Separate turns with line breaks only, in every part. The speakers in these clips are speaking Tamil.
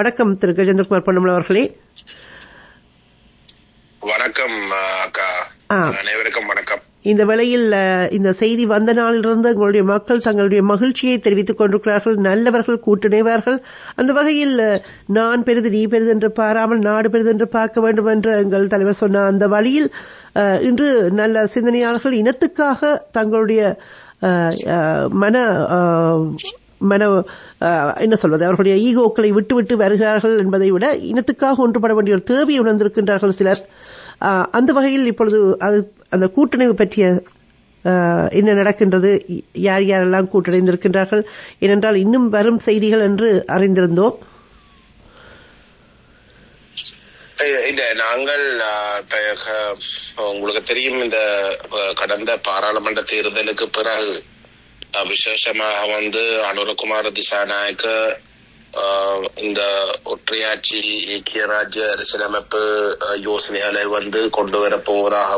வணக்கம் திரு கஜேந்திரகுமார் பொன்னம்பலம் அவர்களே.
வணக்கம் அக்கா, அனைவருக்கும் வணக்கம்.
இந்த வேளையில் இந்த செய்தி வந்த நாளிலிருந்து எங்களுடைய மக்கள் தங்களுடைய மகிழ்ச்சியை தெரிவித்துக் கொண்டிருக்கிறார்கள். நல்லவர்கள் கூட்டிணைவார்கள். அந்த வகையில் நான் பெரிது நீ பெரிது என்று பாராமல் நாடு பெரிது என்று பார்க்க வேண்டும் என்று எங்கள் தலைவர் சொன்ன அந்த வழியில் இன்று நல்ல சிந்தனையாளர்கள் இனத்துக்காக தங்களுடைய என்ன சொல்வது, அவர்களுடைய ஈகோக்களை விட்டு வருகிறார்கள் என்பதை விட இனத்துக்காக ஒன்றுபட வேண்டிய ஒரு தேவையை உணர்ந்திருக்கின்றார்கள் சிலர். அந்த வகையில் இப்பொழுது அந்த கூட்டணிவு பற்றிய என்ன நடக்கின்றது, யார் யாரெல்லாம் கூட்டணிந்திருக்கின்றார்கள், ஏனென்றால் இன்னும் வரும் செய்திகள் என்று அறிந்திருந்தோம்.
இல்ல, நாங்கள் உங்களுக்கு தெரியும், இந்த கடந்த பாராளுமன்ற தேர்தலுக்கு பிறகு விசேஷமாக அனுரகுமார திசாநாயக்க இந்த ஒற்றையாட்சி ஐக்கிய ராஜ்ய அரசியலமைப்பு யோசனைகளை கொண்டு வரப்போவதாக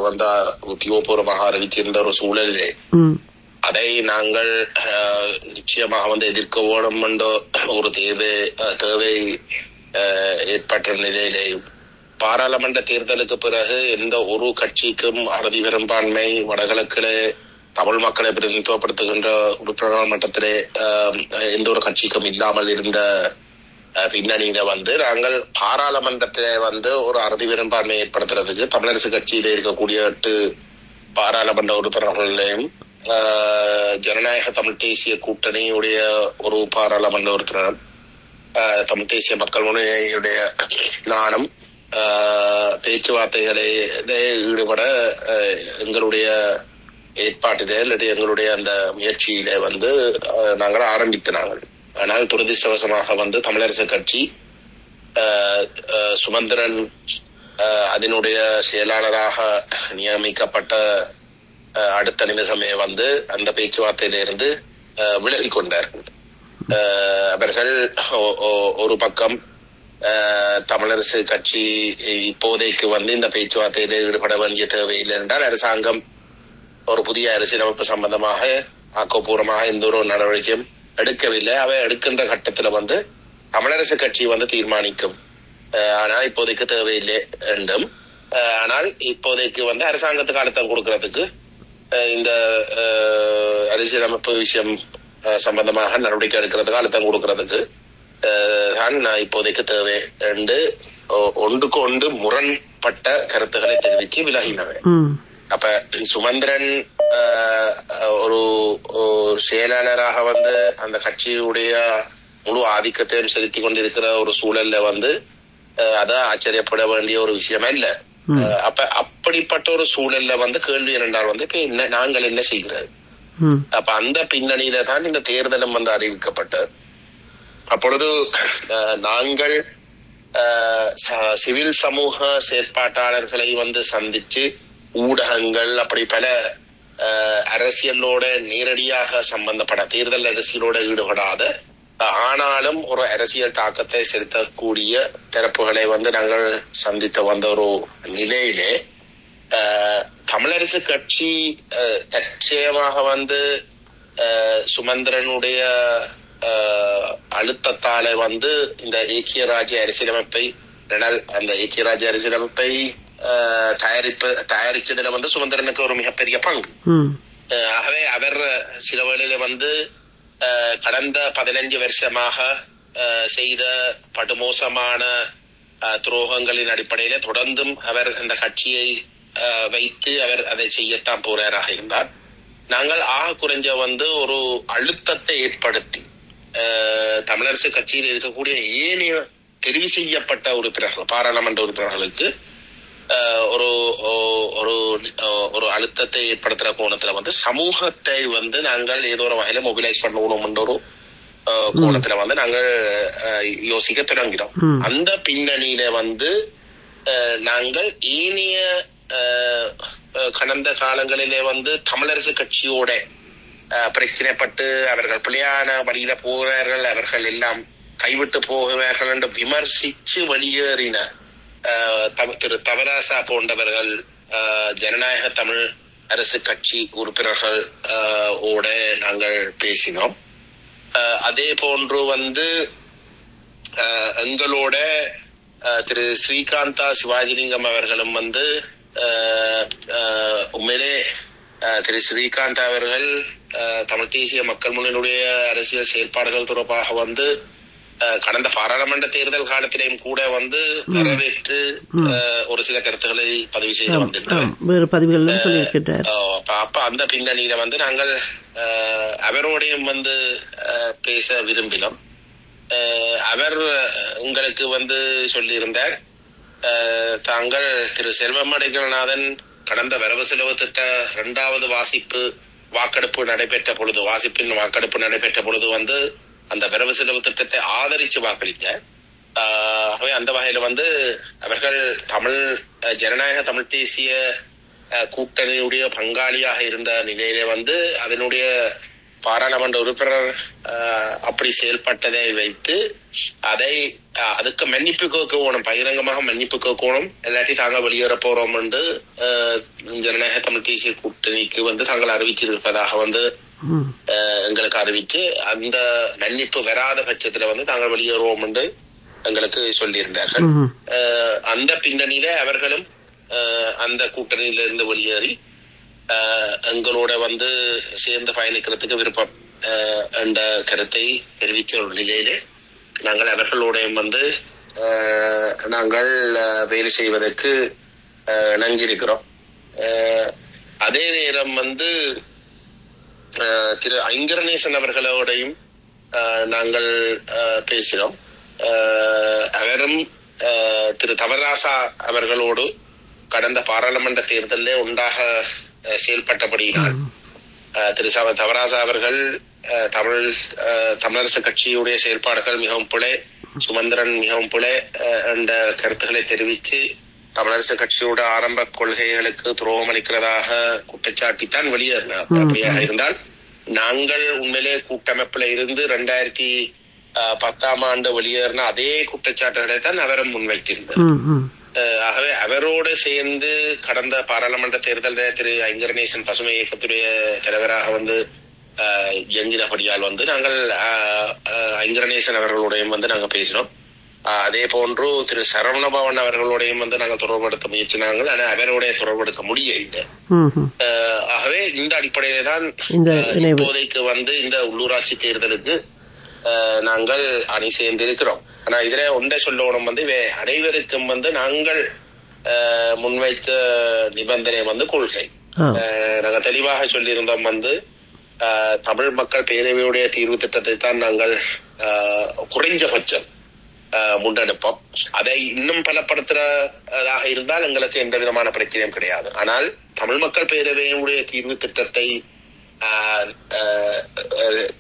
உத்தியோகபூர்வமாக அறிவித்திருந்த ஒரு சூழலிலே அதை நாங்கள் நிச்சயமாக எதிர்க்க வேணும் என்ற ஒரு தேவை ஏற்பட்ட நிலையிலேயும் பாராளுமன்ற தேர்தலுக்கு பிறகு எந்த ஒரு கட்சிக்கும் அறுதி பெரும்பான்மை வடகிழக்கிலே தமிழ் மக்களை பிரதிநிதித்துவப்படுத்துகின்ற உறுப்பினர் மட்டத்திலே எந்த ஒரு கட்சிக்கும் இல்லாமல் இருந்த பின்னணியில நாங்கள் பாராளுமன்றத்திலே ஒரு அறுதி பெரும்பான்மை ஏற்படுத்துறதுக்கு தமிழரசு கட்சியில இருக்கக்கூடிய 8 பாராளுமன்ற உறுப்பினர்களையும் ஜனநாயக தமிழ் தேசிய கூட்டணியுடைய ஒரு பாராளுமன்ற உறுப்பினரும் தமிழ் தேசிய மக்கள் முன்னணியுடைய நானும் பேச்சுவார்த்தைகளை ஈடுபட எங்களுடைய ஏற்பாட்டிலே இல்லாட்டி எங்களுடைய அந்த முயற்சியிலே நாங்கள் ஆரம்பித்தார்கள். ஆனால் துரதிருஷ்டவசமாக தமிழரசு கட்சி சுமந்திரன் அதனுடைய செயலாளராக நியமிக்கப்பட்ட அடுத்த நிமிஷமே அந்த பேச்சுவார்த்தையிலிருந்து விலகிக் கொண்டார்கள். அவர்கள் ஒரு பக்கம் தமிழரசு கட்சி இப்போதைக்கு இந்த பேச்சுவார்த்தையில ஈடுபட வேண்டிய தேவையில்லை என்றால் அரசாங்கம் ஒரு புதிய அரசியலமைப்பு சம்பந்தமாக ஆக்கப்பூர்வமாக எந்த ஒரு நடவடிக்கையும் எடுக்கவில்லை. அவை எடுக்கின்ற கட்டத்துல தமிழரசு கட்சி தீர்மானிக்கும். ஆனால் இப்போதைக்கு தேவையில்லை என்றும், ஆனால் இப்போதைக்கு அரசாங்கத்துக்கு அழுத்தம் கொடுக்கறதுக்கு இந்த அரசியலமைப்பு விஷயம் சம்பந்தமாக நடவடிக்கை எடுக்கிறதுக்கு அழுத்தம் கொடுக்கறதுக்கு தான் இப்போதைக்கு தேவை என்று ஒன்றுக்கு ஒன்று முரண்பட்ட கருத்துக்களை தெரிவித்து விலகினவை. அப்ப சுமந்திரன் ஒரு செயலாளராக அந்த கட்சியுடைய முழு ஆதிக்கத்தையும் செலுத்தி கொண்டிருக்கிற ஒரு சூழல்ல அத ஆச்சரியப்பட வேண்டிய ஒரு விஷயமே இல்ல. அப்ப அப்படிப்பட்ட ஒரு சூழல்ல கேள்வி என்னென்றால் இப்ப என்ன நாங்கள் என்ன செய்கிறது? அப்ப அந்த பின்னணியில தான் இந்த தேர்தலும் அறிவிக்கப்பட்ட அப்பொழுது நாங்கள் சிவில் சமூக செயற்பாட்டாளர்களை சந்திச்சு ஊடகங்கள் அப்படி பல அரசியலோட நேரடியாக சம்பந்தப்பட தேர்தல் அரசியலோட ஈடுபடாத ஆனாலும் ஒரு அரசியல் தாக்கத்தை செலுத்தக்கூடிய தரப்புகளை நாங்கள் சந்தித்து வந்த ஒரு நிலையிலே தமிழரசு கட்சி தற்சயமாக சுமந்திரனுடைய அழுத்தத்தால இந்த ஐக்கிய ராஜ்ய அரசியலமைப்பை அந்த ஐக்கிய ராஜ்ய அரசியலமைப்பை தயாரிச்சதுல சுமந்திரனுக்கு ஒரு மிகப்பெரிய பங்கு. ஆகவே அவர் சில வேளையில கடந்த 15 வருஷமாக செய்த படுமோசமான துரோகங்களின் அடிப்படையில தொடர்ந்தும் அவர் அந்த கட்சியை வைத்து அவர் அதை செய்யத்தான் போறாராக இருந்தார். நாங்கள் ஆக குறைஞ்ச ஒரு அழுத்தத்தை ஏற்படுத்தி தமிழரசு கட்சியில் இருக்கக்கூடிய ஏனைய தெரிவு செய்யப்பட்ட உறுப்பினர்கள் பாராளுமன்ற உறுப்பினர்களுக்கு ஒரு ஒரு அழுத்தத்தை ஏற்படுத்துற கோணத்துல சமூகத்தை நாங்கள் ஏதோ ஒரு வகையில மொபிலைஸ் பண்ணணும் என்ற ஒரு கோணத்துல நாங்கள் யோசிக்க தொடங்கிறோம். அந்த பின்னணியில நாங்கள் ஏனைய கடந்த காலங்களிலே தமிழரசு கட்சியோட பிரச்சனைப்பட்டு அவர்கள் பிள்ளையான வழியில போகிறார்கள், அவர்கள் எல்லாம் கைவிட்டு போகிறார்கள் என்று விமர்சிச்சு வெளியேறின திரு தவராசா போன்றவர்கள் ஜனநாயக தமிழ் அரசு கட்சி உறுப்பினர்கள் ஓட நாங்கள் பேசினோம். அதே போன்று எங்களோட திரு ஸ்ரீகாந்தா சிவாஜிலிங்கம் அவர்களும் வந்து உண்மையிலே திரு ஸ்ரீகாந்த் அவர்கள் தமிழ் தேசிய மக்கள் முன்னணியுடைய அரசியல் செயல்பாடுகள் தொடர்பாக வந்து கடந்த பாராளுமன்ற தேர்தல் காலத்திலேயும் கூட வந்து வரவேற்று ஒரு சில கருத்துக்களை பதிவு செய்து வந்திருக்கிறார். அப்ப அந்த பின்னணியில வந்து நாங்கள் அவரோடையும் வந்து பேச விரும்பினோம். அவர் உங்களுக்கு வந்து சொல்லியிருந்தார், தாங்கள் திரு செல்வம் அடைக்கல்நாதன் கடந்த வரவு செலவு திட்ட 2வது வாக்கெடுப்பு நடைபெற்ற பொழுது வந்து அந்த வரவு செலவு திட்டத்தை ஆதரிச்சு வாக்களித்தார். அந்த வகையில வந்து அவர்கள் ஜனநாயக தமிழ் தேசிய கூட்டணியுடைய பங்காளியாக இருந்த நிலையிலே வந்து அதனுடைய பாராளுமன்ற உறுப்பினர் அப்படி செயல்பட்டதை வைத்து அதுக்கு மன்னிப்பு கேட்கணும், பகிரங்கமாக மன்னிப்பு கேட்கணும், இல்லாட்டி தாங்கள் வெளியேற போறோம் என்று ஜனநாயக தமிழ் தேசிய கூட்டணிக்கு வந்து தாங்கள் அறிவிச்சிருப்பதாக வந்து எங்களுக்கு அறிவித்து அந்த மன்னிப்பு வராத பட்சத்துல வந்து தாங்கள் வெளியேறுவோம் என்று எங்களுக்கு சொல்லியிருந்தார்கள். அந்த பின்னணியில அவர்களும் அந்த கூட்டணியிலிருந்து வெளியேறி எங்களோட வந்து சேர்ந்து பயணிக்கிறதுக்கு விருப்பம் என்ற கருத்தை தெரிவிச்ச ஒரு நிலையிலே நாங்கள் அவர்களோடையும் வந்து நாங்கள் வேலை செய்வதற்கு இணங்கியிருக்கிறோம். அதே நேரம் வந்து திரு ஐங்கரநேசன் அவர்களோடையும் நாங்கள் பேசினோம். அவரும் திரு தவராசா அவர்களோடு கடந்த பாராளுமன்ற தேர்தலில் ஒன்றாக செயல்பட்டபடியினால் திரு தவராசா அவர்கள் தமிழரசு கட்சியுடைய செயல்பாடுகள் மிகவும் பிழை, சுமந்திரன் மிகவும் பிழை என்ற கருத்துக்களை தெரிவித்து தமிழரசு கட்சியோட ஆரம்ப கொள்கைகளுக்கு துரோகம் அளிக்கிறதாக குற்றச்சாட்டித்தான் வெளியேறினார். அப்படியாக இருந்தால் நாங்கள் உண்மையிலே கூட்டமைப்புல இருந்து 2010 வெளியேறின அதே குற்றச்சாட்டுகளை தான் அவரும் முன்வைத்திருந்தார். ஆகவே அவரோடு சேர்ந்து கடந்த பாராளுமன்ற தேர்தலில் திரு ஐங்கரநேசன் பசுமை இயக்கத்துடைய தலைவராக வந்து இயங்கினபடியால் வந்து நாங்கள் ஐங்கரநேசன் அவர்களுடையும் வந்து நாங்கள் பேசினோம். அதே போன்று திரு சரவணபவன் அவர்களோடையும் வந்து நாங்கள் தொடர்படுத்த முயற்சினாங்கள். ஆனா அவரோடைய தொடர்படுத்த முடியவில்லை. ஆகவே இந்த அடிப்படையில தான் இப்போதைக்கு வந்து இந்த உள்ளூராட்சி தேர்தலுக்கு நாங்கள் அணி சேர்ந்திருக்கிறோம். ஆனா இதுல ஒன்றை சொல்லணும் வந்து அனைவருக்கும் வந்து நாங்கள் முன்வைத்த நிபந்தனை வந்து கொள்கை. நாங்க தெளிவாக சொல்லியிருந்தோம் வந்து தமிழ் மக்கள் பேரவையுடைய தீர்வு திட்டத்தை தான் நாங்கள் குறைஞ்சபட்சம் முன்னெடுப்போம். அதை இன்னும் பலப்படுத்துறதாக இருந்தால் எங்களுக்கு எந்த விதமான பிரச்சனையும் கிடையாது. ஆனால் தமிழ் மக்கள் பேரவையினுடைய தீர்வு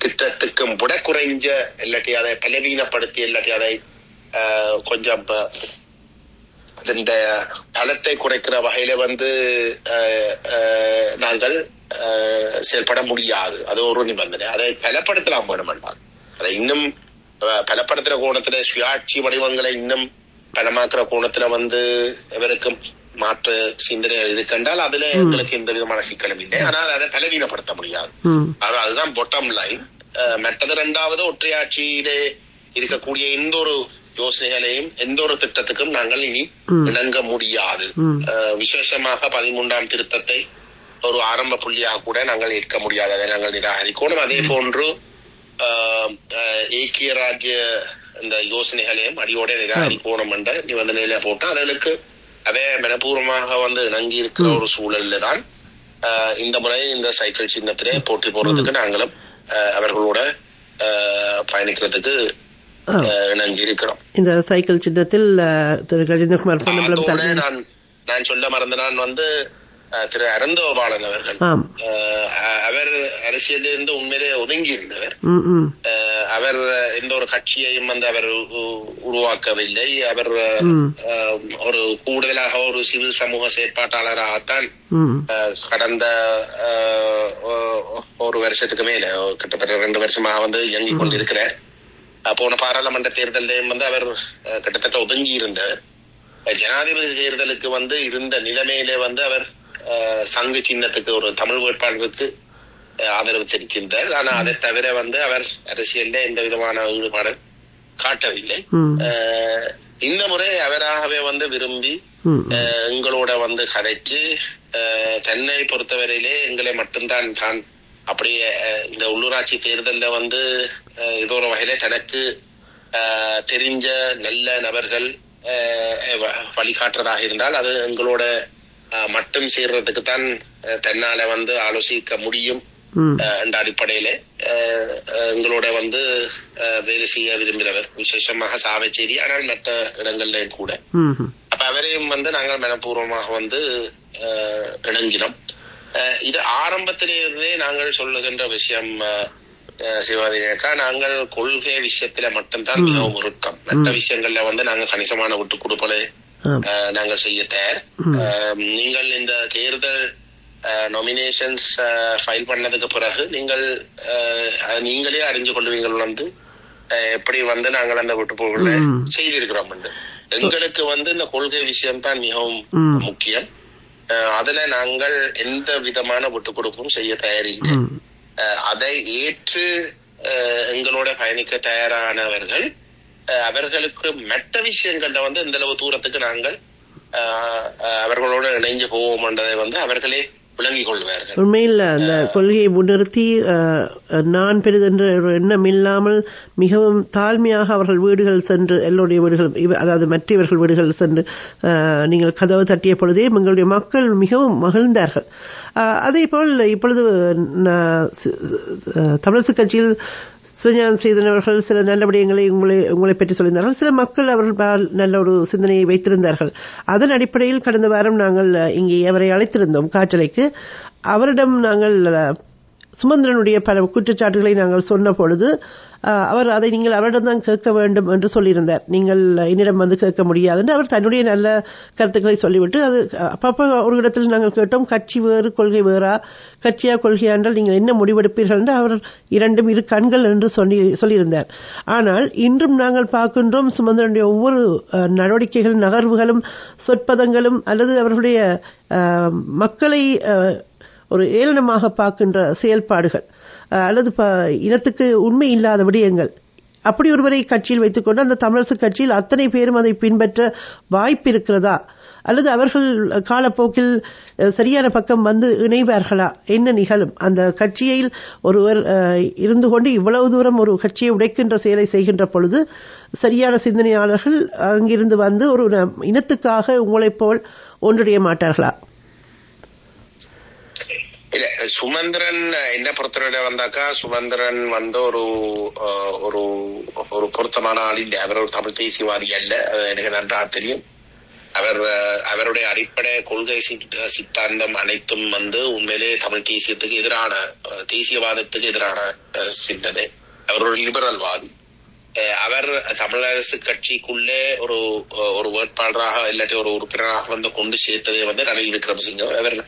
திட்டத்துக்கும் விட குறைஞ்ச, இல்லாட்டி அதை பலவீனப்படுத்தி, இல்லாட்டி அதை கொஞ்சம் அதன் பலத்தை குறைக்கிற வகையில வந்து நாங்கள் செயல்பட முடியாது. அது ஒரு நிபந்தனை. அதை பலப்படுத்தலாம் வேணுமென்றால் அதை இன்னும் பலப்படுத்துற கோணத்துல சுயாட்சி வடிவங்களை இன்னும் பலமாக்குற கோணத்துல வந்து எவருக்கும் மாற்று சிந்தனை இது கண்டால் அதுல எங்களுக்கு எந்த விதமான சிக்கலும் இல்லை. ஆனால் அதை பலவீனப்படுத்த முடியாது. அதுதான் பொட்டம் லைன். மற்றது 2வது ஒற்றையாட்சியிலே இருக்கக்கூடிய எந்த ஒரு யோசனைகளையும் எந்த ஒரு திட்டத்துக்கும் நாங்கள் இனி இணங்க முடியாது. விசேஷமாக 13ஆம் திருத்தத்தை ஒரு ஆரம்ப புள்ளியாக கூட நாங்கள் ஏற்க முடியாது. அதை நாங்கள் நிராகரிக்கணும். அதே போன்று ஏக்கிய ராஜ்ய இந்த யோசனைகளையும் அடியோட நிராகரிக்கணும் என்ற நிபந்தனையில போட்டு அதற்கு அதே மனப்பூர்வமாக வந்து இணங்கி இருக்கிற ஒரு சூழல்ல தான் இந்த முறை இந்த சைக்கிள் சின்னத்திலே போட்டி போடுறதுக்கு நாங்களும் அவர்களோட பயணிக்கிறதுக்கு இணங்கி இருக்கிறோம்.
இந்த சைக்கிள் சின்னத்தில் திரு கஜேந்திரகுமார்
நான் சொல்ல மறந்த நான் வந்து திரு அருந்தோபாலன் அவர்கள் அவர் அரசியலிருந்து உண்மையிலே ஒதுங்கி இருந்தவர். அவர் எந்த ஒரு கட்சியையும் வந்து அவர் உருவாக்கவில்லை. அவர் ஒரு கூடுதலாக ஒரு சிவில் சமூக செயற்பாட்டாளராகத்தான் கடந்த ஒரு வருஷத்துக்கு மேல கிட்டத்தட்ட 2 வருஷமாக வந்து இயங்கிக் கொண்டிருக்கிறார். போன பாராளுமன்ற தேர்தலையும் வந்து அவர் கிட்டத்தட்ட ஒதுங்கி இருந்தவர். ஜனாதிபதி தேர்தலுக்கு வந்து இருந்த நிலைமையிலே வந்து அவர் சங்கு சின்னத்துக்கு ஒரு தமிழ் வேட்பாளருக்கு ஆதரவு தெரிவித்திருந்தார். ஆனா அதை தவிர வந்து அவர் அரசியல்ல எந்த விதமான ஈடுபாடு காட்டவில்லை. இந்த முறை அவராகவே விரும்பி எங்களோட கதைச்சு தன்னை பொறுத்தவரையிலே எங்களை மட்டும்தான் தான் அப்படியே இந்த உள்ளூராட்சி தேர்தல்ல ஏதோ ஒரு வகையில தனக்கு தெரிஞ்ச நல்ல நபர்கள் வழிகாட்டுறதாக இருந்தால் அது எங்களோட மட்டும் சேர்றதுக்கு தான் தன்னால ஆலோசிக்க முடியும் என்ற அடிப்படையில எங்களோட வேலை செய்ய விரும்புகிறவர், விசேஷமாக சாவச்சேரி, ஆனால் மற்ற இடங்கள்ல கூட. அப்ப அவரையும் நாங்கள் மனப்பூர்வமாக இணங்கினோம். இது ஆரம்பத்திலிருந்தே நாங்கள் சொல்லுகின்ற விஷயம் சிவாதினேக்கா, நாங்கள் கொள்கை விஷயத்துல மட்டும்தான் மிகவும் இறுக்கம். மற்ற விஷயங்கள்ல நாங்கள் கணிசமான விட்டு கொடுப்பலை நாங்கள் செய்ய தயார். நீங்கள் இந்த தேர்தல் நாமினேஷன்ஸ் ஃபைல் பண்ணதுக்கு பிறகு நீங்களே அறிஞ்சு கொள்வீங்கள் எப்படி நாங்கள் அந்த விட்டுப்போர்களை செய்திருக்கிறோம். எங்களுக்கு இந்த கொள்கை விஷயம் தான் மிகவும் முக்கியம். அதுல நாங்கள் எந்த விதமான விட்டுக் கொடுப்பும் செய்ய தயாரில்லை. அதை ஏற்று எங்களோட பயணிக்க தயாரானவர்கள் அவர்களுக்கு மற்ற விஷயங்கள்ல இந்த அளவு தூரத்துக்கு நாங்கள் அவர்களோட இணைஞ்சு போவோம் என்றதை அவர்களே விளங்கிக் கொள்வார்கள்.
உண்மையில் அந்த கொள்கையை முன்னிறுத்தி நான் பெரிதென்ற ஒரு எண்ணம் இல்லாமல் மிகவும் தாழ்மையாக அவர்கள் வீடுகள் சென்று, எல்லோருடைய வீடுகள், அதாவது மற்றவர்கள் வீடுகள் சென்று நீங்கள் கதவு தட்டிய பொழுதே எங்களுடைய மக்கள் மிகவும் மகிழ்ந்தார்கள். அதே போல் இப்பொழுது தமிழரசு கட்சியில் சுஞானம் செய்தவர்கள் சில நல்ல விடயங்களை உங்களை பற்றி சொல்லியிருந்தார்கள். சில மக்கள் அவர்கள் நல்ல ஒரு சிந்தனையை வைத்திருந்தார்கள். அதன் அடிப்படையில் கடந்த வாரம் நாங்கள் இங்கே அவரை அழைத்திருந்தோம் காற்றலைக்கு. அவரிடம் நாங்கள் சுமந்திரனுடைய பல குற்றச்சாட்டுகளை நாங்கள் சொன்ன பொழுது அவர் அதை நீங்கள் அவரிடம் தான் கேட்க வேண்டும் என்று சொல்லியிருந்தார். நீங்கள் என்னிடம் கேட்க முடியாது என்று அவர் தன்னுடைய நல்ல கருத்துக்களை சொல்லிவிட்டு, அது அப்பப்போ ஒரு இடத்தில் நாங்கள் கேட்டோம், கட்சி வேறு கொள்கை வேறா, கட்சியா கொள்கையா என்றால் நீங்கள் என்ன முடிவெடுப்பீர்கள் என்று அவர் இரண்டும் இரு கண்கள் என்று சொல்லியிருந்தார். ஆனால் இன்றும் நாங்கள் பார்க்கின்றோம் சுமந்திரனுடைய ஒவ்வொரு நடவடிக்கைகள், நகர்வுகளும், சொற்பதங்களும் அல்லது அவர்களுடைய மக்களை ஒரு ஏளனமாக பார்க்கின்ற செயல்பாடுகள் அல்லது இனத்துக்கு உண்மை இல்லாத விடயங்கள், அப்படி ஒருவரை கட்சியில் வைத்துக் கொண்டு அந்த தமிழரசு கட்சியில் அத்தனை பேரும் அதை பின்பற்ற வாய்ப்பு இருக்கிறதா, அல்லது அவர்கள் காலப்போக்கில் சரியான பக்கம் இணைவார்களா, என்ன நிகழும்? அந்த கட்சியில் ஒருவர் இருந்து கொண்டு இவ்வளவு தூரம் ஒரு கட்சியை உடைக்கின்ற செயலை செய்கின்ற பொழுது சரியான சிந்தனையாளர்கள் அங்கிருந்து ஒரு இனத்துக்காக உங்களைப் போல் ஒன்றிய மாட்டார்களா?
இல்ல, சுமந்திரன் என்ன பொறுத்தவரை வந்தாக்கா, சுமந்திரன் ஒரு ஒரு ஒரு பொருத்தமான ஆள் இல்லை. அவர் ஒரு தமிழ் தேசியவாதி அல்ல, அது எனக்கு நன்றாக தெரியும். அவருடைய அடிப்படை கொள்கை சித்தாந்தம் அனைத்தும் உண்மையிலே தமிழ் தேசியத்துக்கு எதிரான, தேசியவாதத்துக்கு எதிரான சிந்தனை. அவர் ஒரு லிபரல்வாதி. அவர் தமிழரசு கட்சிக்குள்ளே ஒரு வேட்பாளராக இல்லாட்டி ஒரு உறுப்பினராக கொண்டு சேர்த்ததே ரணில் விக்ரமசிங்கம். அவர்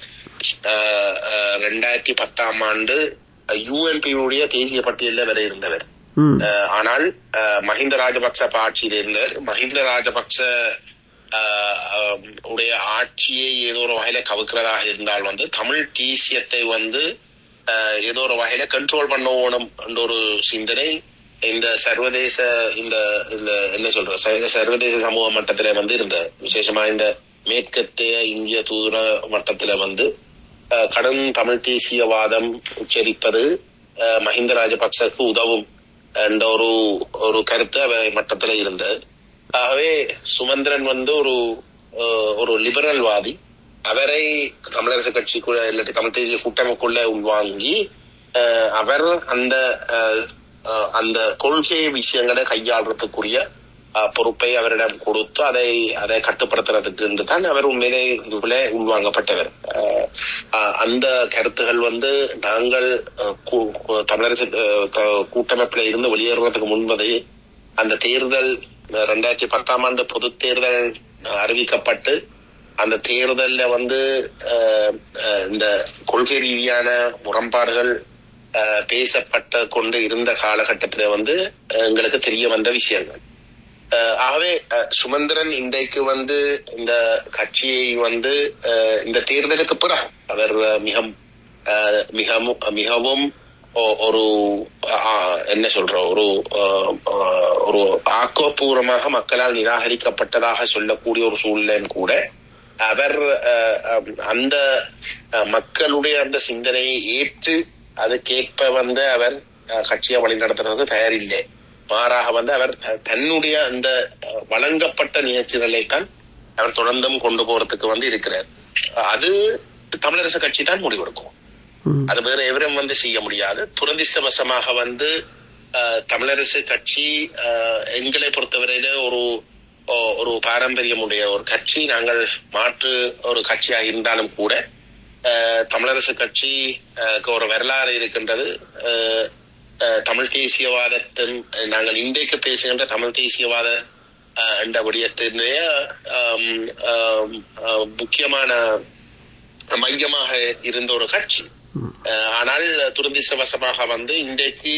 2010 UNP-உடைய தேசிய பட்டியலில் வரை இருந்தவர். ஆனால் மஹிந்த ராஜபக்ச ஆட்சியில் இருந்தார். மஹிந்த ராஜபக்ச உடைய ஆட்சியை ஏதோ ஒரு வகையில கவுக்கிறதாக இருந்தால் தமிழ் தேசியத்தை ஏதோ ஒரு வகையில கண்ட்ரோல் பண்ணணும் என்ற ஒரு சிந்தனை இந்த சர்வதேச இந்த என்ன சொல்ற சர்வதேச சமூக மட்டத்தில இருந்த, விசேஷமா இந்த மேற்கத்திய இந்திய தூர மட்டத்தில கடும் தமிழ் தேசியவாதம் உச்சரிப்பது மஹிந்த ராஜபக்சக்கு உதவும் என்ற ஒரு கருத்து அவை மட்டத்துல இருந்தது. ஆகவே சுமந்திரன் ஒரு லிபரல்வாதி. அவரை தமிழரசு கட்சிக்குள்ள இல்லாட்டி தமிழ் தேசிய கூட்டமைக்குள்ள உள்வாங்கி அவர் அந்த கொள்கை விஷயங்களை கையாளுறதுக்குரிய பொறுப்பை அவரிடம் கொடுத்து அதை கட்டுப்படுத்துறதுக்கு தான் அவர் உண்மையிலே இதுக்குள்ளே உள்வாங்கப்பட்டவர். அந்த கருத்துகள் நாங்கள் தமிழரசு கூட்டமைப்புல இருந்து வெளியேறுவதற்கு முன்பது அந்த தேர்தல் 2010 பொது தேர்தல் அறிவிக்கப்பட்டு அந்த தேர்தல்ல இந்த கொள்கை ரீதியான முரண்பாடுகள் பேசப்பட்ட கொண்டு இருந்த காலகட்டத்தில எங்களுக்கு தெரிய வந்த விஷயங்கள். ஆகவே சுமந்திரன் இன்றைக்கு இந்த கட்சியை இந்த தேர்தலுக்கு பிறகு அவர் மிகவும் ஒரு என்ன சொல்ற ஒரு ஆக்கப்பூர்வமாக மக்களால் நிராகரிக்கப்பட்டதாக சொல்லக்கூடிய ஒரு சூழ்நிலையும் கூட அவர் அந்த மக்களுடைய அந்த சிந்தனையை ஏற்று அதுக்கேற்ப அவர் கட்சியை வழிநடத்துறதுக்கு தயாரில்லை. மாறாக அவர் தன்னுடைய அந்த வழங்கப்பட்ட நிகழ்ச்சிகளை தான் அவர் தொடர்ந்தும் கொண்டு போறதுக்கு இருக்கிறார். அது தமிழரசு கட்சி தான் முடிவெடுக்கும். அது வேற எவரும் செய்ய முடியாது. துரதிர்ஷ்டவசமாக தமிழரசு கட்சி எங்களை பொறுத்தவரையில ஒரு பாரம்பரியமுடைய ஒரு கட்சி. நாங்கள் மாற்று ஒரு கட்சியாக இருந்தாலும் கூட தமிழரசு கட்சி ஒரு வரலாறு இருக்கின்றது. தமிழ் தேசியவாதத்தின் நாங்கள் இன்றைக்கு பேசுகின்ற தமிழ் தேசியவாத என்ற விடயத்தினுடைய முக்கியமான மையமாக இருந்த ஒரு கட்சி. ஆனால் துரதிர்ஷ்டவசமாக இன்றைக்கு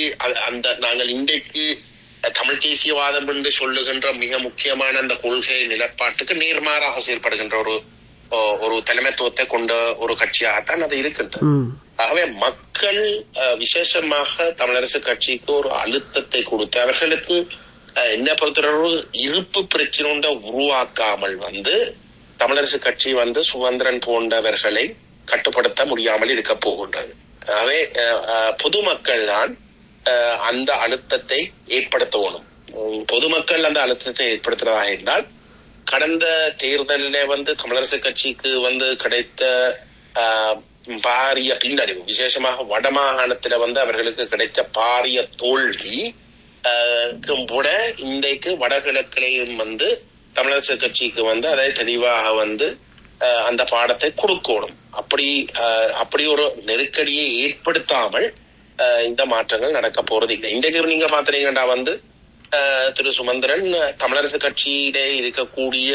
நாங்கள் இன்றைக்கு தமிழ் தேசியவாதம் என்று சொல்லுகின்ற மிக முக்கியமான அந்த கொள்கை நிலப்பாட்டுக்கு நேர்மாறாக செயல்படுகின்ற ஒரு தலைமைத்துவத்தை கொண்ட ஒரு கட்சியாகத்தான் அது இருக்கின்றது. ஆகவே மக்கள் விசேஷமாக தமிழரசு கட்சிக்கு ஒரு அழுத்தத்தை கொடுத்து அவர்களுக்கு என்ன பொறுத்தவரை இருப்பு பிரச்சனை உருவாக்காமல் தமிழரசு கட்சி சுமந்திரன் போன்றவர்களை கட்டுப்படுத்த முடியாமல் இருக்க போகின்றது. ஆகவே பொதுமக்கள் தான் அந்த அழுத்தத்தை ஏற்படுத்தணும். பொதுமக்கள் அந்த அழுத்தத்தை ஏற்படுத்துறதாக இருந்தால் கடந்த தேர்தலில் தமிழரசு கட்சிக்கு கிடைத்த பாரிய பின்னடைவு, விசேஷமாக வடமாகாணத்துல அவர்களுக்கு கிடைத்த பாரிய தோல்வி கூட இன்றைக்கு வடகிழக்கிலையும் தமிழரசு கட்சிக்கு அதை தெளிவாக அந்த பாடத்தை கொடுக்கணும். அப்படி ஒரு நெருக்கடியை ஏற்படுத்தாமல் இந்த மாற்றங்கள் நடக்க போறது இல்லை. இன்றைக்கு நீங்க பாத்தீங்கன்னா திரு சுமந்திரன் தமிழரசு கட்சியிலே இருக்கக்கூடிய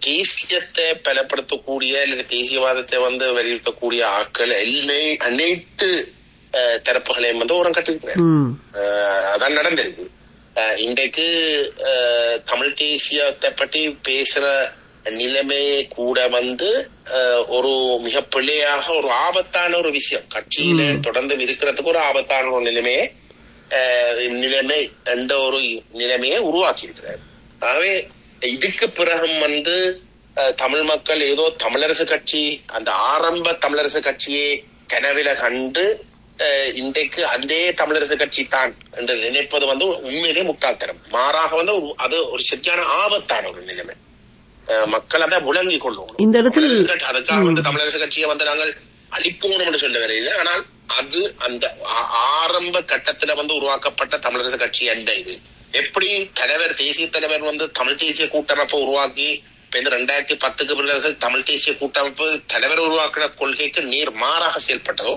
தேசியத்தை பலப்படுத்தக்கூடிய அல்லது தேசியவாதத்தை வலியுறுத்தக்கூடிய ஆட்கள் அனைத்து தரப்புகளையும் ஓரம் கட்டிருக்கிறார். அதான் நடந்திருக்கு. இன்றைக்கு தமிழ் தேசியத்தை பற்றி பேசுற நிலைமையே கூட ஒரு மிக பிள்ளையாக ஒரு ஆபத்தான ஒரு விஷயம் கட்சியில தொடர்ந்து இருக்கிறதுக்கு ஒரு ஆபத்தான ஒரு நிலைமை என்ற ஒரு நிலைமையை உருவாக்கி இருக்கிறார். ஆகவே இதுக்கு பிறகும் தமிழ் மக்கள் ஏதோ தமிழரசு கட்சி அந்த ஆரம்ப தமிழரசு கட்சியை கனவில கண்டு இன்றைக்கு அதே தமிழரசு கட்சி தான் என்று நினைப்பது உண்மையிலே முட்டாள்தனம். மாறாக அது ஒரு சரியான ஆபத்தான ஒரு நிலைமை. மக்கள் அதை முழங்கிக் கொள்ளும். இந்த இடத்துல அதுக்காக தமிழரசு கட்சியை நாங்கள் அழிப்போம் என்று சொல்ல வரையில்லை. ஆனால் அது அந்த ஆரம்ப கட்டத்துல உருவாக்கப்பட்ட தமிழரசு கட்சி அண்ட இது எப்படி தலைவர் தேசிய தலைவர் தமிழ் தேசிய கூட்டமைப்பை உருவாக்கி 2010க்கு பிறகு தமிழ் தேசிய கூட்டமைப்பு தலைவர் உருவாக்கின கொள்கைக்கு நேர்மாறாக செயல்பட்டதோ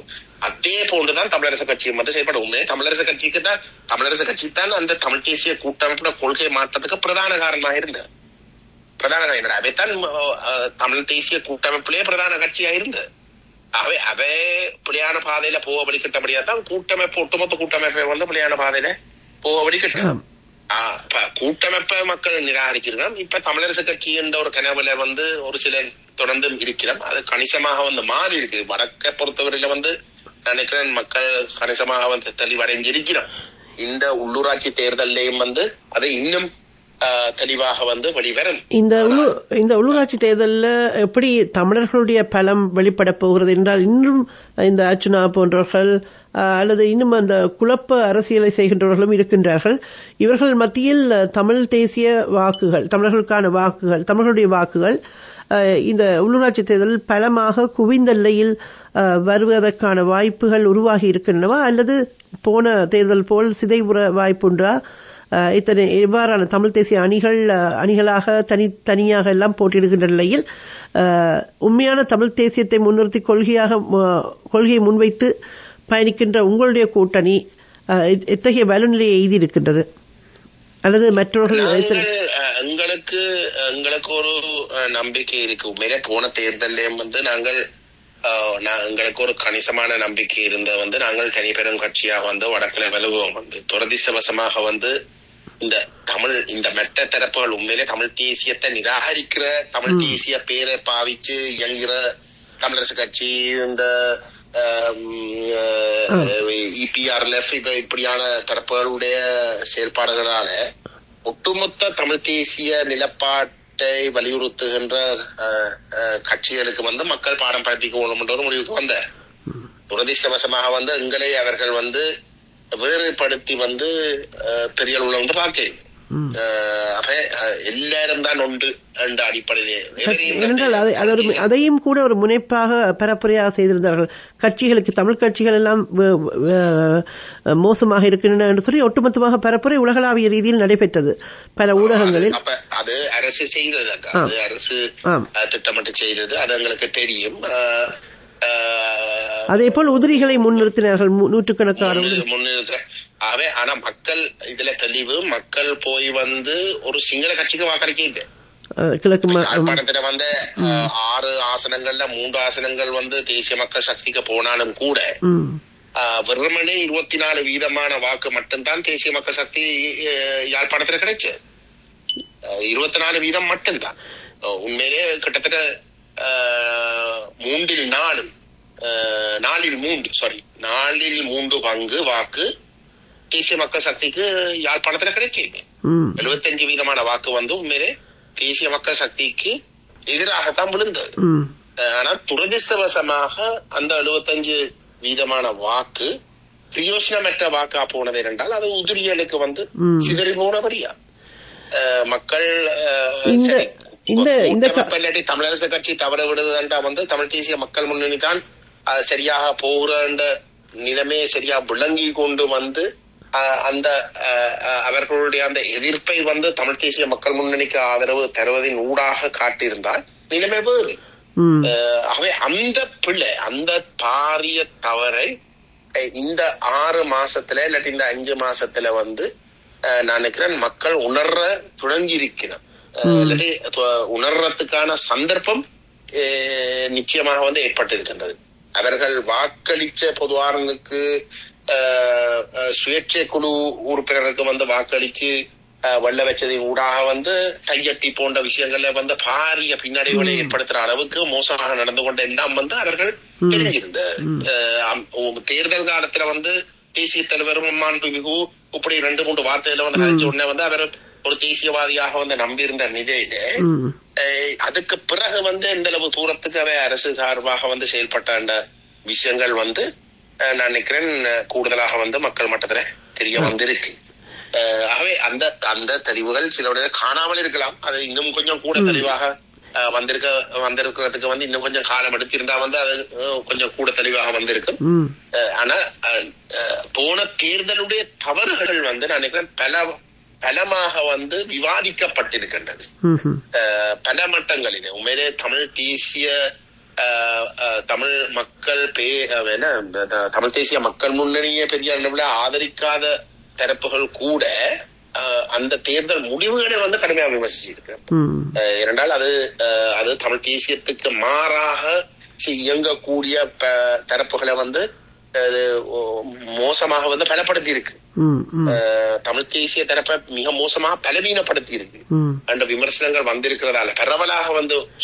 அதே போன்றுதான் தமிழரசு கட்சியும் செயல்படும். உண்மையே தமிழரசு கட்சி தான் அந்த தமிழ் தேசிய கூட்டமைப்போட கொள்கை மாற்றத்துக்கு பிரதான காரணமாக இருந்தது. அவைத்தான் தமிழ் தேசிய கூட்டமைப்பிலேயே பிரதான கட்சியா இருந்தது. ஆகவே அவை பிள்ளையான பாதையில போகபடி கிட்டபடியாதான் கூட்டமைப்பு ஒட்டுமொத்த கூட்டமைப்பை பிள்ளையான பாதையில போகபடி கிட்டும். கூட்டமைப்பை மக்கள் நிராகரிச்சிருக்கிறோம். இப்ப தமிழரசு கட்சி என்ற ஒரு கனவுல ஒரு சிலர் தொடர்ந்து இருக்கிறோம். அது கணிசமாக மாறி இருக்கு. வடக்க பொறுத்தவரையில நினைக்கிறேன் மக்கள் கணிசமாக தெளிவடைஞ்சிருக்கிறோம். இந்த உள்ளூராட்சி தேர்தலையும் அதை இன்னும் தெளிவாக வெளிவரும்.
இந்த உள்ளூராட்சி தேர்தலில் எப்படி தமிழர்களுடைய பலம் வெளிப்பட போகிறது என்றால் இன்னும் இந்த அர்ச்சுனா போன்றவர்கள் அல்லது இன்னும் அந்த குழப்ப அரசியலை செய்கின்றவர்களும் இருக்கின்றார்கள். இவர்கள் மத்தியில் தமிழ் தேசிய வாக்குகள், தமிழர்களுக்கான வாக்குகள், தமிழர்களுடைய வாக்குகள் இந்த உள்ளூராட்சி தேர்தல் பலமாக குவிந்த நிலையில் வருவதற்கான வாய்ப்புகள் உருவாகி இருக்கின்றனவா அல்லது போன தேர்தல் போல் சிதைவுற வாய்ப்புண்டா? இத்தனை எவ்வாறான தமிழ் தேசிய அணிகளாக தனியாக எல்லாம் போட்டியிடுகின்ற நிலையில் உண்மையான தமிழ் தேசியத்தை முன்னிறுத்தி கொள்கையை முன்வைத்து பயணிக்கின்ற உங்களுடைய கூட்டணி எத்தகைய வலுநிலையை எய்தி இருக்கின்றது? அல்லது மற்றவர்கள்
எங்களுக்கு ஒரு நம்பிக்கை இருக்கு. உண்மையிலே போன தேர்தலையும் நாங்கள் எங்களுக்கு ஒரு கணிசமான நம்பிக்கை இருந்த நாங்கள் தனிப்பெரும் கட்சியாக வடக்கில் வலுவோம். துரதிர்ஷ்டவசமாக இந்த மெட்ட தரப்புகள் உண்மையிலே தமிழ் தேசியத்தை நிராகரிக்கிற தமிழ் தேசிய பேரை பாவிச்சு இயங்குகிற தமிழரசு கட்சி, இந்த EPRLF இப்படியான தரப்புகளுடைய செயல்பாடுகளால ஒட்டுமொத்த தமிழ் தேசிய நிலப்பாட்டை வலியுறுத்துகின்ற கட்சிகளுக்கு மக்கள் பாடம் படிக்க என்ற ஒரு முடிவுக்கு வந்த துரதிர்ஷ்டவசமாக எங்களை அவர்கள் வேறுபடுத்தி பெரிய அளவுல பார்க்க எல்லாரும் தான் ஒன்று என்ற அடிப்படையில்
அதையும் கூட ஒரு முனைப்பாக பரப்புரையாக செய்திருந்தார்கள். கட்சிகளுக்கு தமிழ் கட்சிகள் எல்லாம் மோசமாக இருக்கின்றன என்று சொல்லி ஒட்டுமொத்தமாக பரப்புரை உலகளாவிய ரீதியில் நடைபெற்றது பல ஊடகங்களில்.
அது அரசு செய்தது, அது அரசு திட்டமிட்டு செய்தது, அது எங்களுக்கு தெரியும்.
அதே போல் உதிரிகளை முன்னிறுத்தினார்கள், நூற்றுக்கணக்கான
ஆகவே. ஆனா மக்கள் இதுல தெளிவு, மக்கள் போய் ஒரு சிங்கள கட்சிக்கு வாக்களிக்க
கிழக்கு
யாழ்ப்பாணத்துல 6 ஆசனங்கள்ல 3 ஆசனங்கள் தேசிய மக்கள் சக்திக்கு போனாலும் கூட வெறுமனே 24% வாக்கு மட்டும்தான் தேசிய மக்கள் சக்தி யாழ்ப்பாணத்துல கிடைச்சு. 24% மட்டும்தான். உண்மையிலே கிட்டத்தட்ட 4/3 பங்கு வாக்கு தேசிய மக்கள் சக்திக்கு யாழ்ப்பாணத்துல கிடைக்கல. 75% வாக்கு உண்மையிலே தேசிய மக்கள் சக்திக்கு எதிராகத்தான் விழுந்தது. ஆனா துரதிர்ஷ்டவசமாக அந்த 75% வாக்கு பிரயோசனமற்ற வாக்கா போனது என்றால் அது உதிரியலுக்கு சிதறி போனபடியா மக்கள் தமிழரசு கட்சி தவற விடுதுன்றா தமிழ் தேசிய மக்கள் முன்னணி தான் அது சரியாக போகிற நிலைமையை சரியா விளங்கி கொண்டு அந்த அவர்களுடைய அந்த எதிர்ப்பை தமிழ் தேசிய மக்கள் முன்னணிக்கு ஆதரவு தருவதின் ஊடாக காட்டியிருந்தால் நிலைமை வேறு. ஆகவே அந்த பிள்ளை, அந்த பாரிய தவறை இந்த 6 மாசத்துல இல்லாட்டி இந்த 5 மாசத்துல நான் நினைக்கிறேன் மக்கள் உணர்ற தொடங்கி இருக்கிறேன். இல்லாட்டி உணர்றதுக்கான சந்தர்ப்பம் நிச்சயமாக ஏற்பட்டிருக்கின்றது. அவர்கள் வாக்களிச்ச பொதுவாரனுக்கு சுயேட்சை குழு உறுப்பினருக்கு வாக்களிச்சு வெள்ள வச்சதின் ஊடாக கையட்டி போன்ற விஷயங்கள்ல பாரிய பின்னடைவுகளை ஏற்படுத்துற அளவுக்கு மோசமாக நடந்து கொண்ட எல்லாம் அவர்கள் தெரிஞ்சிருந்த தேர்தல் காலத்துல தேசிய தலைவர் மாண்புமிகு இப்படி 2-3 வார்த்தையில நினைச்ச உடனே அவர் ஒரு தேசியவாதியாக நம்பியிருந்த நிலையில அதுக்கு பிறகு எந்த அளவு தூரத்துக்கு அவை அரசு சார்பாக செயல்பட்ட விஷயங்கள் நான் நினைக்கிறேன் கூடுதலாக மக்கள் மட்டத்துல தெரிய வந்திருக்கு. ஆகவே அந்த தெளிவுகள் சில காணாமல் இருக்கலாம். அது இன்னும் கொஞ்சம் கூட தெளிவாக வந்திருக்கிறதுக்கு இன்னும் கொஞ்சம் காலம் எடுத்திருந்தா அது கொஞ்சம் கூட தெளிவாக வந்திருக்கும். ஆனா போன தேர்தலுடைய தவறுகள் நான் நினைக்கிறேன் பலமாக விவாதிக்கப்பட்டிருக்கின்றது பல மட்டங்களிலே. உண்மையிலே தமிழ் தேசிய தமிழ் மக்கள் தமிழ் தேசிய மக்கள் முன்னணியை பெரிய அளவுல ஆதரிக்காத தரப்புகள் கூட அந்த தேர்தல் முடிவுகளை கடுமையாக விமர்சிச்சிருக்கிறேன். ஏனென்றால் அது தமிழ் தேசியத்துக்கு மாறாக இயங்கக்கூடிய தரப்புகளை மோசமாக பலப்படுத்தி இருக்கு. தமிழ் தேசிய தரப்பை மிக மோசமாக பலவீனப்படுத்தி இருக்கு. அந்த விமர்சனங்கள் வந்திருக்கிறதால பரவலாக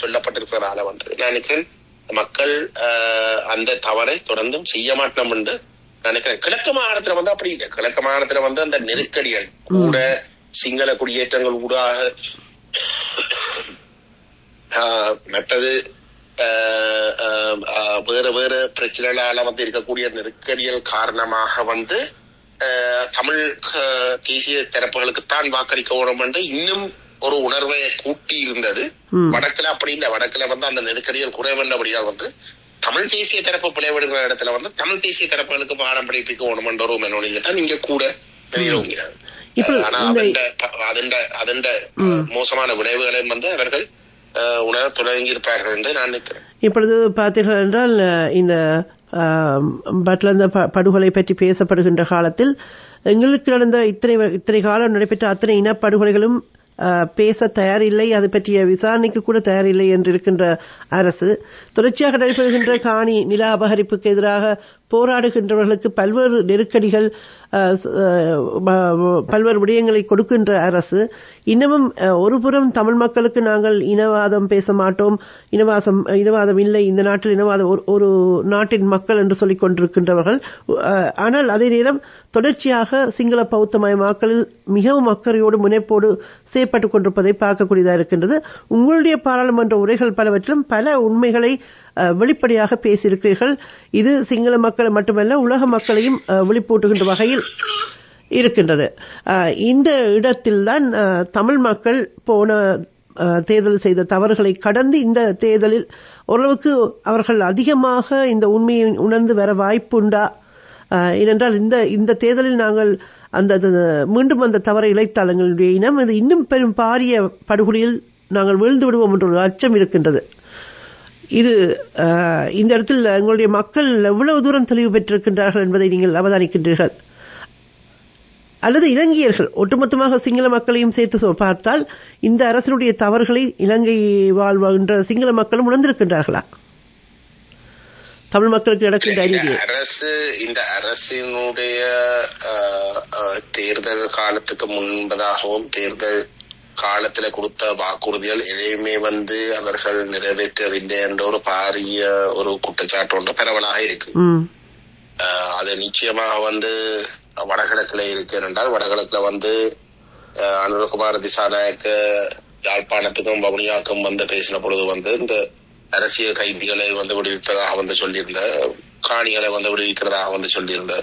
சொல்லப்பட்டிருக்கிறதால நான் நினைக்கிறேன் மக்கள் அந்த தவறை தொடர்ந்தும் செய்ய மாட்டோம் என்று நினைக்கிறேன். கிழக்கு மாகாணத்துல அப்படி இல்லை. கிழக்கு மாகாணத்துல அந்த நெருக்கடிகள் கூட சிங்கள குடியேற்றங்கள் ஊடாக மற்றது வேறு வேறு பிரச்சனைகளால இருக்கக்கூடிய நெருக்கடிகள் காரணமாக தமிழ் தேசிய தரப்புகளுக்குத்தான் வாக்களிக்க வேணும் என்று இன்னும் ஒரு உணர்வை கூட்டி இருந்தது. வடக்குல அப்படி இல்லை. வடக்குல அந்த நெருக்கடிகள் குறைவண்டபடியால் தமிழ் தேசிய தரப்பு பிளவுடுகிற இடத்துல தமிழ் தேசிய தரப்புகளுக்கு பாடம் படிப்பிக்க வேணும் என்ற ஒரு மெனோனில தான் இங்க கூட வெளியிடுகிறார். ஆனா அதன் மோசமான விளைவுகளை அவர்கள் உணர தொடங்கி இருப்பார்கள் என்று நான் நினைக்கிறேன்.
இப்பொழுது பார்த்தீர்கள் என்றால் இந்த பட்லந்த படுகொலை பற்றி பேசப்படுகின்ற காலத்தில் எங்களுக்கு நடந்த இத்தனை காலம் நடைபெற்ற அத்தனை இனப்படுகொலைகளும் பேச தயாரில்லை, அது பற்றிய விசாரணைக்கு கூட தயாரில்லை என்று இருக்கின்ற அரசு தொடர்ச்சியாக நடைபெறுகின்ற காணி நில அபகரிப்புக்கு எதிராக போராடுகின்றவர்களுக்கு பல்வேறு நெருக்கடிகள், பல்வேறு விடயங்களை கொடுக்கின்ற அரசு இன்னமும் ஒருபுறம் தமிழ் மக்களுக்கு நாங்கள் இனவாதம் பேச மாட்டோம், இனவாதம் இல்லை, இந்த நாட்டில் இனவாதம் ஒரு நாட்டின் மக்கள் என்று சொல்லிக் கொண்டிருக்கின்றவர்கள். ஆனால் அதே நேரம் தொடர்ச்சியாக சிங்கள பௌத்தமயமாக்கலில் மிகவும் அக்கறையோடு முனைப்போடு செய்யப்பட்டுக் கொண்டிருப்பதை பார்க்கக்கூடியதாக இருக்கின்றது. உங்களுடைய பாராளுமன்ற உரைகள் பலவற்றிலும் பல உண்மைகளை வெளிப்படையாக பேசியிருக்கிறீர்கள். இது சிங்கள மக்களை மட்டுமல்ல உலக மக்களையும் விழிப்பூட்டுகின்ற வகையில் இருக்கின்றது. இந்த இடத்தில்தான் தமிழ் மக்கள் போன தேர்தல் செய்த தவறுகளை கடந்து இந்த தேர்தலில் ஓரளவுக்கு அவர்கள் அதிகமாக இந்த உண்மையை உணர்ந்து வர வாய்ப்புண்டா? ஏனென்றால் இந்த தேர்தலில் நாங்கள் மீண்டும் அந்த தவறை இழைத்தால் எங்களுடைய இனம் அது இன்னும் பெரும் பாரிய படுகொலியில் நாங்கள் வீழ்ந்து விடுவோம் என்ற ஒரு அச்சம் இருக்கின்றது. இது இந்த இடத்தில் எங்களுடைய மக்கள் எவ்வளவு தூரம் தெளிவு பெற்றிருக்கின்றார்கள் என்பதை நீங்கள் அவதானிக்கின்றீர்கள். அல்லது இலங்கையர்கள் ஒட்டுமொத்தமாக சிங்கள மக்களையும் சேர்த்து பார்த்தால் இந்த அரசினுடைய தவறுகளை இலங்கை வாழ்கின்ற சிங்கள மக்களும் உணர்ந்திருக்கின்றார்களா? தமிழ் மக்களுக்கு நடக்கின்ற
இந்த அரசினுடைய தேர்தல் காலத்துக்கு முன்பதாகவும் தேர்தல் காலத்துல கொடுத்த வாக்குறுதிகள் எதையுமே அவர்கள் நிறைவேற்றவில்லை என்ற ஒரு பாரிய ஒரு குற்றச்சாட்டு ஒன்று பரவலாக இருக்கு. அது நிச்சயமாக வடகிழக்குல இருக்கு என்றால் வடகிழக்குல அனுரகுமார் திசாநாயக்க யாழ்ப்பாணத்துக்கும் வவுனியாவுக்கும் பேசின பொழுது இந்த அரசியல் கைதிகளை விடுவிப்பதாக சொல்லியிருந்த, காணிகளை விடுவிக்கிறதாக சொல்லியிருந்த.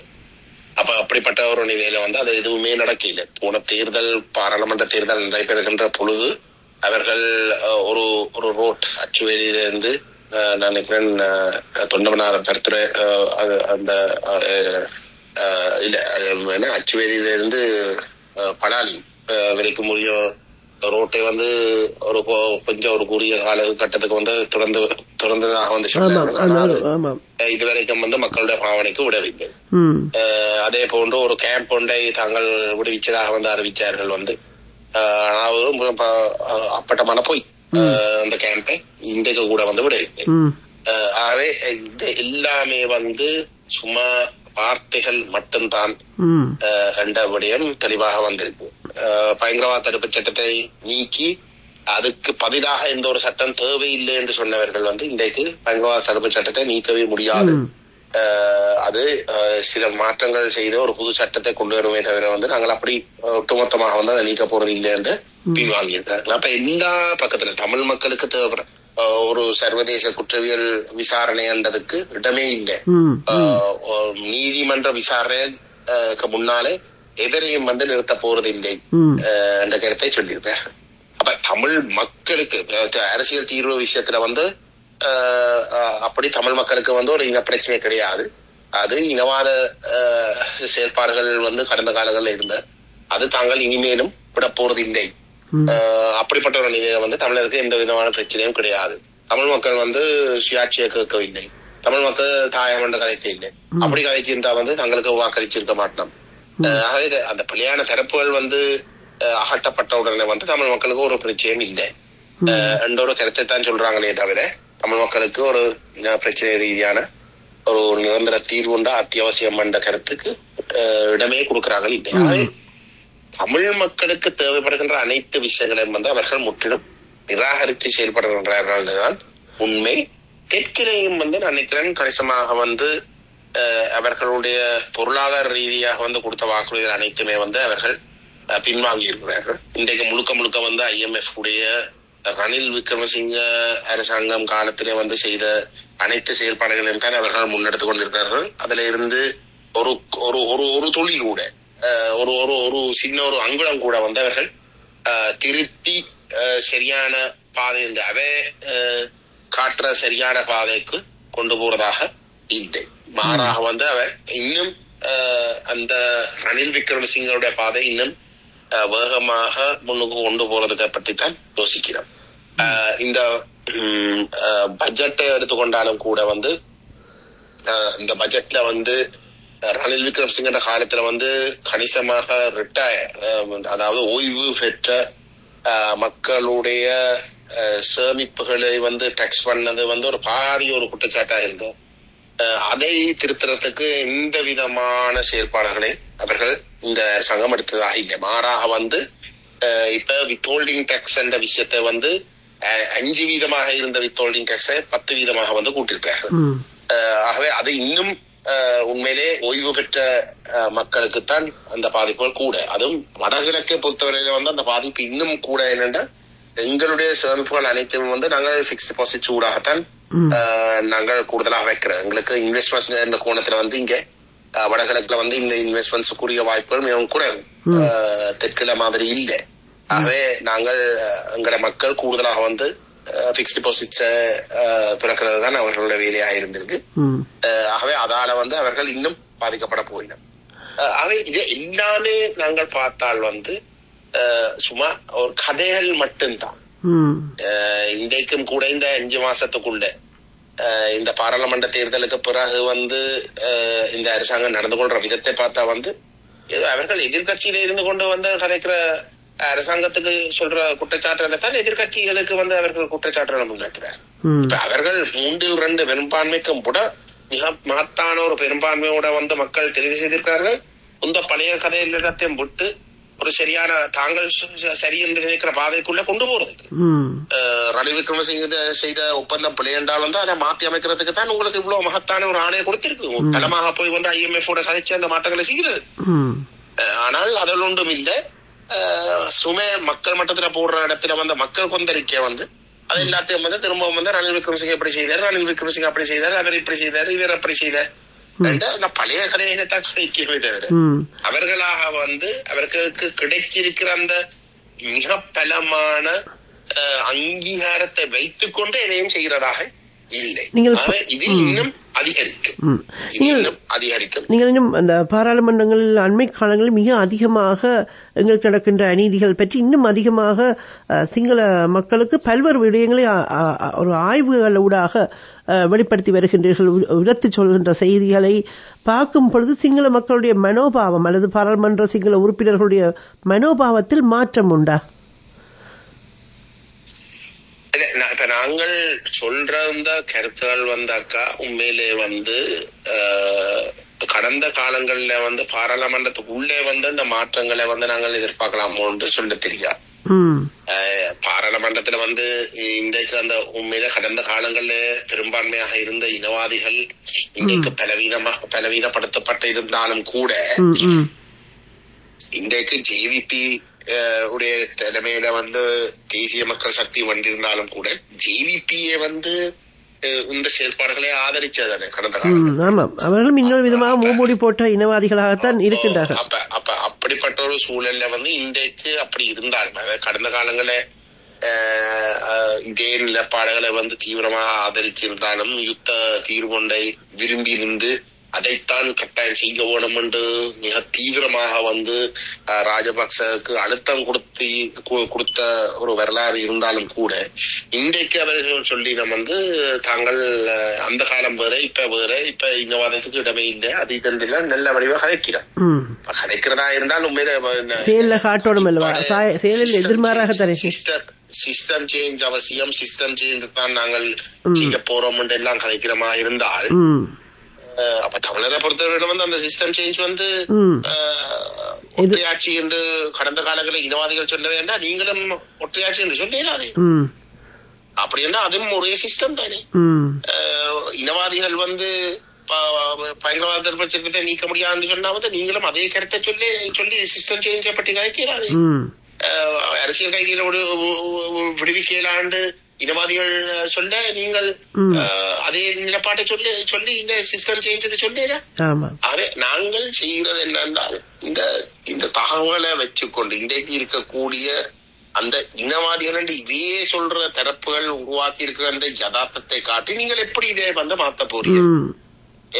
அப்ப அப்படிப்பட்ட ஒரு நிலையில அது எதுவுமே நடக்கல. போன தேர்தல் பாராளுமன்ற தேர்தல் நடைபெறுகின்ற பொழுது அவர்கள் ஒரு ரோட் அச்சுவேலியிலிருந்து நான் நினைக்கிறேன் தொண்டமனார் கருத்துறை அந்த இல்ல அச்சுவேலியிலிருந்து பலாலி வரைக்கும் முடிய ரோட்டை கொஞ்சம் ஒரு கூடிய காலகட்டத்துக்கு திறந்ததாக சொன்னாங்க. இதுவரைக்கும் மக்களுடைய பாவனைக்கு விடவில்லை. அதே போன்று ஒரு கேம்ப் ஒன்றை தாங்கள் விடுவிச்சதாக அறிவிச்சார்கள். அப்பட்டமான போய் அந்த கேம்பை இன்றைக்கு கூட விடவில்லை. ஆகவே இது எல்லாமே சும்மா வார்த்தைகள் மட்டும்தான் என்ற விடயம் தெளிவாக வந்திருக்கு. பயங்கரவாத தடுப்பு சட்டத்தை நீக்கி அதுக்கு பதிலாக எந்த ஒரு சட்டம் தேவையில்லை என்று சொன்னவர்கள் இன்றைக்கு பயங்கரவாத தடுப்பு சட்டத்தை நீக்கவே முடியாது, அது சில மாற்றங்கள் செய்து ஒரு புது சட்டத்தை கொண்டு வருமே தவிர நாங்கள் அப்படி ஒட்டுமொத்தமாக அதை நீக்க போறது இல்லை என்று பின்வாங்கியிருக்கிறார்கள். அப்ப எல்லா பக்கத்துல தமிழ் மக்களுக்கு தேவைப்பட ஒரு சர்வதேச குற்றவியல் விசாரணை என்றதுக்கு இடமே இல்லை. நீதிமன்ற விசாரணைக்கு முன்னாலே எவரையும் நிறுத்த போறது இல்லை என்ற கருத்தை சொல்லியிருப்பேன். அப்ப தமிழ் மக்களுக்கு அரசியல் தீர்வு விஷயத்துல அப்படி தமிழ் மக்களுக்கு ஒரு இன பிரச்சனை கிடையாது. அது இனவாத செயற்பாடுகள் கடந்த காலங்களில் இருந்த அது தாங்கள் இனிமேலும் விட போறது இல்லை. அப்படிப்பட்ட ஒரு நிலையில தமிழருக்கு எந்த விதமான பிரச்சனையும் கிடையாது. தமிழ் மக்கள் சுயாட்சியை கேட்கவில்லை, தமிழ் மக்கள் தாயம் என்ற கதைக்கு இல்லை. அப்படி கதைக்கு இருந்தா தங்களுக்கு வாக்களிச்சிருக்க மாட்டோம். ஆகவே அந்த பிள்ளையான தரப்புகள் அகற்றப்பட்ட உடனே தமிழ் மக்களுக்கு ஒரு பிரச்சனையும் இல்லை என்ற ஒரு கருத்தை தான் சொல்றாங்களே தவிர தமிழ் மக்களுக்கு ஒரு பிரச்சனை ரீதியான ஒரு நிரந்தர தீர்வுண்டா அத்தியாவசியம் என்ற கருத்துக்கு இடமே கொடுக்கிறாங்க இல்லை. தமிழ் மக்களுக்கு தேவைப்படுகின்ற அனைத்து விஷயங்களையும் அவர்கள் முற்றிலும் நிராகரித்து செயல்படுகின்றார்கள் தான் உண்மை. தெற்கிலையும் நினைக்கிறேன் கணிசமாக அவர்களுடைய பொருளாதார ரீதியாக கொடுத்த வாக்குறுதிகள் அனைத்துமே அவர்கள் பின்வாங்கி இருக்கிறார்கள். இன்றைக்கு முழுக்க IMF உடைய ரணில் விக்ரமசிங்க அரசாங்கம் காலத்திலே செய்த அனைத்து செயல்பாடுகளையும் தான் அவர்கள் முன்னெடுத்துக் கொண்டிருக்கிறார்கள். அதுல இருந்து ஒரு துளி கூட ஒரு சின்ன ஒரு அங்குலம் கூட அவர்கள் திருப்பி சரியான பாதை அவை காட்டுற சரியான பாதைக்கு கொண்டு போறதாக இல்லை. மாறாக அவ இன்னும் அந்த ரணில் விக்ரமசிங்கருடைய பாதை இன்னும் வேகமாக முன்னுக்கு கொண்டு போறதுக்கு பற்றி தான் யோசிக்கிறோம். இந்த பட்ஜெட்டை எடுத்துக்கொண்டாலும் கூட இந்த பட்ஜெட்ல ரணில் விக்ரமசிங்க காலத்துல கணிசமாக ரிட்டையர், அதாவது ஓய்வு பெற்ற மக்களுடைய சேமிப்புகளை டாக்ஸ் பண்ணது ஒரு பாரிய ஒரு குற்றச்சாட்டா இருந்தது. அதை திருத்தறதுக்கு எந்த விதமான செயல்பாடுகளை அவர்கள் இந்த அரசாங்கம் எடுத்ததாக இல்லை. மாறாக இப்ப வித்ஹோல்டிங் டாக்ஸ் என்ற விஷயத்தை 5% இருந்த வித்ஹோல்டிங் டாக்ஸை 10% கூட்டிருக்கார்கள். ஆகவே அது இன்னும் உண்மையிலே ஓய்வு பெற்ற மக்களுக்குத்தான் அந்த பாதிப்புகள் கூட. அதுவும் வடகிழக்கை பொறுத்தவரையில அந்த பாதிப்பு இன்னும் கூட. என்னென்றால் எங்களுடைய சேமிப்புகள் அனைத்தும் நாங்கள் பிக்ஸ்ட் டெபாசிட் ஊடாகத்தான் நாங்கள் கூடுதலாக வைக்கிறோம். எங்களுக்கு இன்வெஸ்ட்மெண்ட் இந்த கோணத்துல இங்க வடகிழக்குல இந்த இன்வெஸ்ட்மெண்ட்ஸுக்குரிய வாய்ப்புகள் மிகவும் குறைவு. தெற்குல மாதிரி இல்லை. ஆகவே நாங்கள் எங்களோட மக்கள் கூடுதலாக பிக்ஸ்ட் டெபாசிட்ஸ துறக்கிறது தான் அவர்களுடைய வேலையாக இருந்திருக்கு. ஆகவே அதால அவர்கள் இன்னும் பாதிக்கப்பட போயிடும். ஆகவே இது எல்லாமே நாங்கள் பார்த்தால் சும்மா ஒரு கதைகள் மட்டும்தான். இன்றைக்கும் கூட இந்த 5 மாசத்துக்குள்ள இந்த பாராளுமன்ற தேர்தலுக்கு பிறகு இந்த அரசாங்கம் நடந்து கொள்ற விதத்தை பார்த்தா அவர்கள் எதிர்கட்சியில இருந்து கொண்டு கதைக்கிற அரசாங்கத்துக்கு சொல்ற குற்றச்சாட்டுகளை தான் எதிர்கட்சிகளுக்கு அவர்கள் குற்றச்சாட்டுகளை முன்வைக்கிறார். இப்ப அவர்கள் 3-2 பெரும்பான்மைக்கும் கூட மிக மகத்தான ஒரு பெரும்பான்மையோட மக்கள் தெரிவு செய்திருக்கிறார்கள். இந்த பழைய கதையில் எல்லாத்தையும் விட்டு ஒரு சரியான தாங்கள் சரி என்று நினைக்கிற பாதைக்குள்ள கொண்டு போறதுக்கு ரணில் விக்ரமசிங்க செய்த ஒப்பந்தம் பிழை என்றால் அதை மாற்றி அமைக்கிறதுக்கு தான் உங்களுக்கு இவ்வளவு மகத்தான ஒரு ஆணையை கொடுத்திருக்கு. பலமாக போய் IMF கதைச்சு அந்த மாற்றங்களை செய்கிறது. ஆனால் அதில் ஒன்றும் இல்லை. சுமை மக்கள் மட்டத்துல போடுற இடத்துல மக்கள் கொந்தளிக்க அது எல்லாத்தையும் திரும்ப ரணில் விக்ரமசிங்க எப்படி செய்தார், ரணில் விக்ரமசிங்க அப்படி செய்தார், அவர் இப்படி செய்தார், இவர் அப்படி செய்தார். அந்த பழைய கதையை தான் செய்யவே தவிர அவர்களாக அவர்களுக்கு கிடைச்சிருக்கிற அந்த மிக பலமான அங்கீகாரத்தை வைத்துக் கொண்டு எதையும் செய்கிறதாக இல்லை. இது இன்னும் அதிகரிக்கும்.
நீங்கள் இன்னும் அந்த பாராளுமன்றங்களில் அண்மை காலங்களில் மிக அதிகமாக எங்களுக்கு நடக்கின்ற அநீதிகள் பற்றி இன்னும் அதிகமாக சிங்கள மக்களுக்கு பல்வேறு விடயங்களை ஒரு ஆய்வுகள் ஊடாக வெளிப்படுத்தி வருகின்றீர்கள். உரத்து சொல்கின்ற செய்திகளை பார்க்கும் பொழுது சிங்கள மக்களுடைய மனோபாவம் அல்லது பாராளுமன்ற சிங்கள உறுப்பினர்களுடைய மனோபாவத்தில் மாற்றம் உண்டா?
இப்ப நாங்கள் சொல்ற இந்த கருத்துகள் உண்மையிலே கடந்த காலங்கள்ல பாராளுமன்றத்துக்குள்ளே இந்த மாற்றங்களை நாங்கள் எதிர்பார்க்கலாமோன்னு சொல்ல தெரியாது. பாராளுமன்றத்துல இன்றைக்கு அந்த உண்மையில கடந்த காலங்கள்ல பெரும்பான்மையாக இருந்த இனவாதிகள் இன்றைக்கு பலவீனப்படுத்தப்பட்டு இருந்தாலும் கூட இன்றைக்கு ஜேவிபி உடைய தலைமையில தேசிய மக்கள் சக்தி வந்திருந்தாலும் கூட ஜேவிபியை இந்த செயல்பாடுகளை ஆதரிச்சதானே கடந்த காலம்.
அவர்களும் இன்னொரு விதமாக மூடி போட்ட இனவாதிகளாகத்தான் இருக்கின்றார்கள்.
அப்ப அப்படிப்பட்ட ஒரு சூழல்ல இன்றைக்கு அப்படி இருந்தாலும் கடந்த காலங்கள இதே நிலப்பாடுகளை தீவிரமாக ஆதரிச்சிருந்தாலும் யுத்த தீர்வு கொண்டை விரும்பி இருந்து அதைத்தான் கட்டாயம் செய்ய வேணும் என்று மிக தீவிரமாக ராஜபக்சவுக்கு அழுத்தம் கொடுத்த ஒரு வரலாறு இருந்தாலும் கூட இன்றைக்கு அவர்கள் சொல்லி தாங்கள் அந்த காலம் வேற இப்ப இனவாதத்துக்கு இடமே இல்லை, அது இதெல்லாம் நல்ல வடிவா கதைக்கிறதா இருந்தால் சிஸ்டம் சேஞ்ச் அவசியம், சிஸ்டம் சேஞ்ச் தான் நாங்கள் செய்ய போறோம் என்று எல்லாம் கதைக்கிறமா இருந்தால் அப்ப தமிழரை பொறுத்தவரை அந்த சிஸ்டம் சேஞ்ச் ஒற்றையாட்சி என்று கடந்த காலங்களில் இனவாதிகள் சொல்ல வேண்டாம், நீங்களும் ஒற்றையாட்சி என்று சொல்லிடாதே. அப்படின்னா அதுவும் ஒரே சிஸ்டம் தானே. இனவாதிகள் பயங்கரவாத சட்டத்தை நீக்க முடியாதுன்னு சொன்னா நீங்களும் அதே கருத்தை சொல்லி சிஸ்டம் சேஞ்ச பற்றி கதைக்கிறாரு. அரசியல் கைதிகளோடு விடுவிக்கலாண்டு இனவாதிகள் சொல்ல நீங்கள் அதே நிலப்பாட்டை சொல்லி இந்த சிஸ்டம் சேஞ்சுக்கு சொல்லிடா. நாங்கள் செய்யறது என்னென்றால் இந்த தகவலை வச்சுக்கொண்டு இன்றைக்கு இருக்கக்கூடிய அந்த இனவாதிகள் என்று இதையே சொல்ற தரப்புகள் உருவாக்கி இருக்கிற அந்த யதார்த்தத்தை காட்டி நீங்கள் எப்படி இதை மாத்த போறீங்க,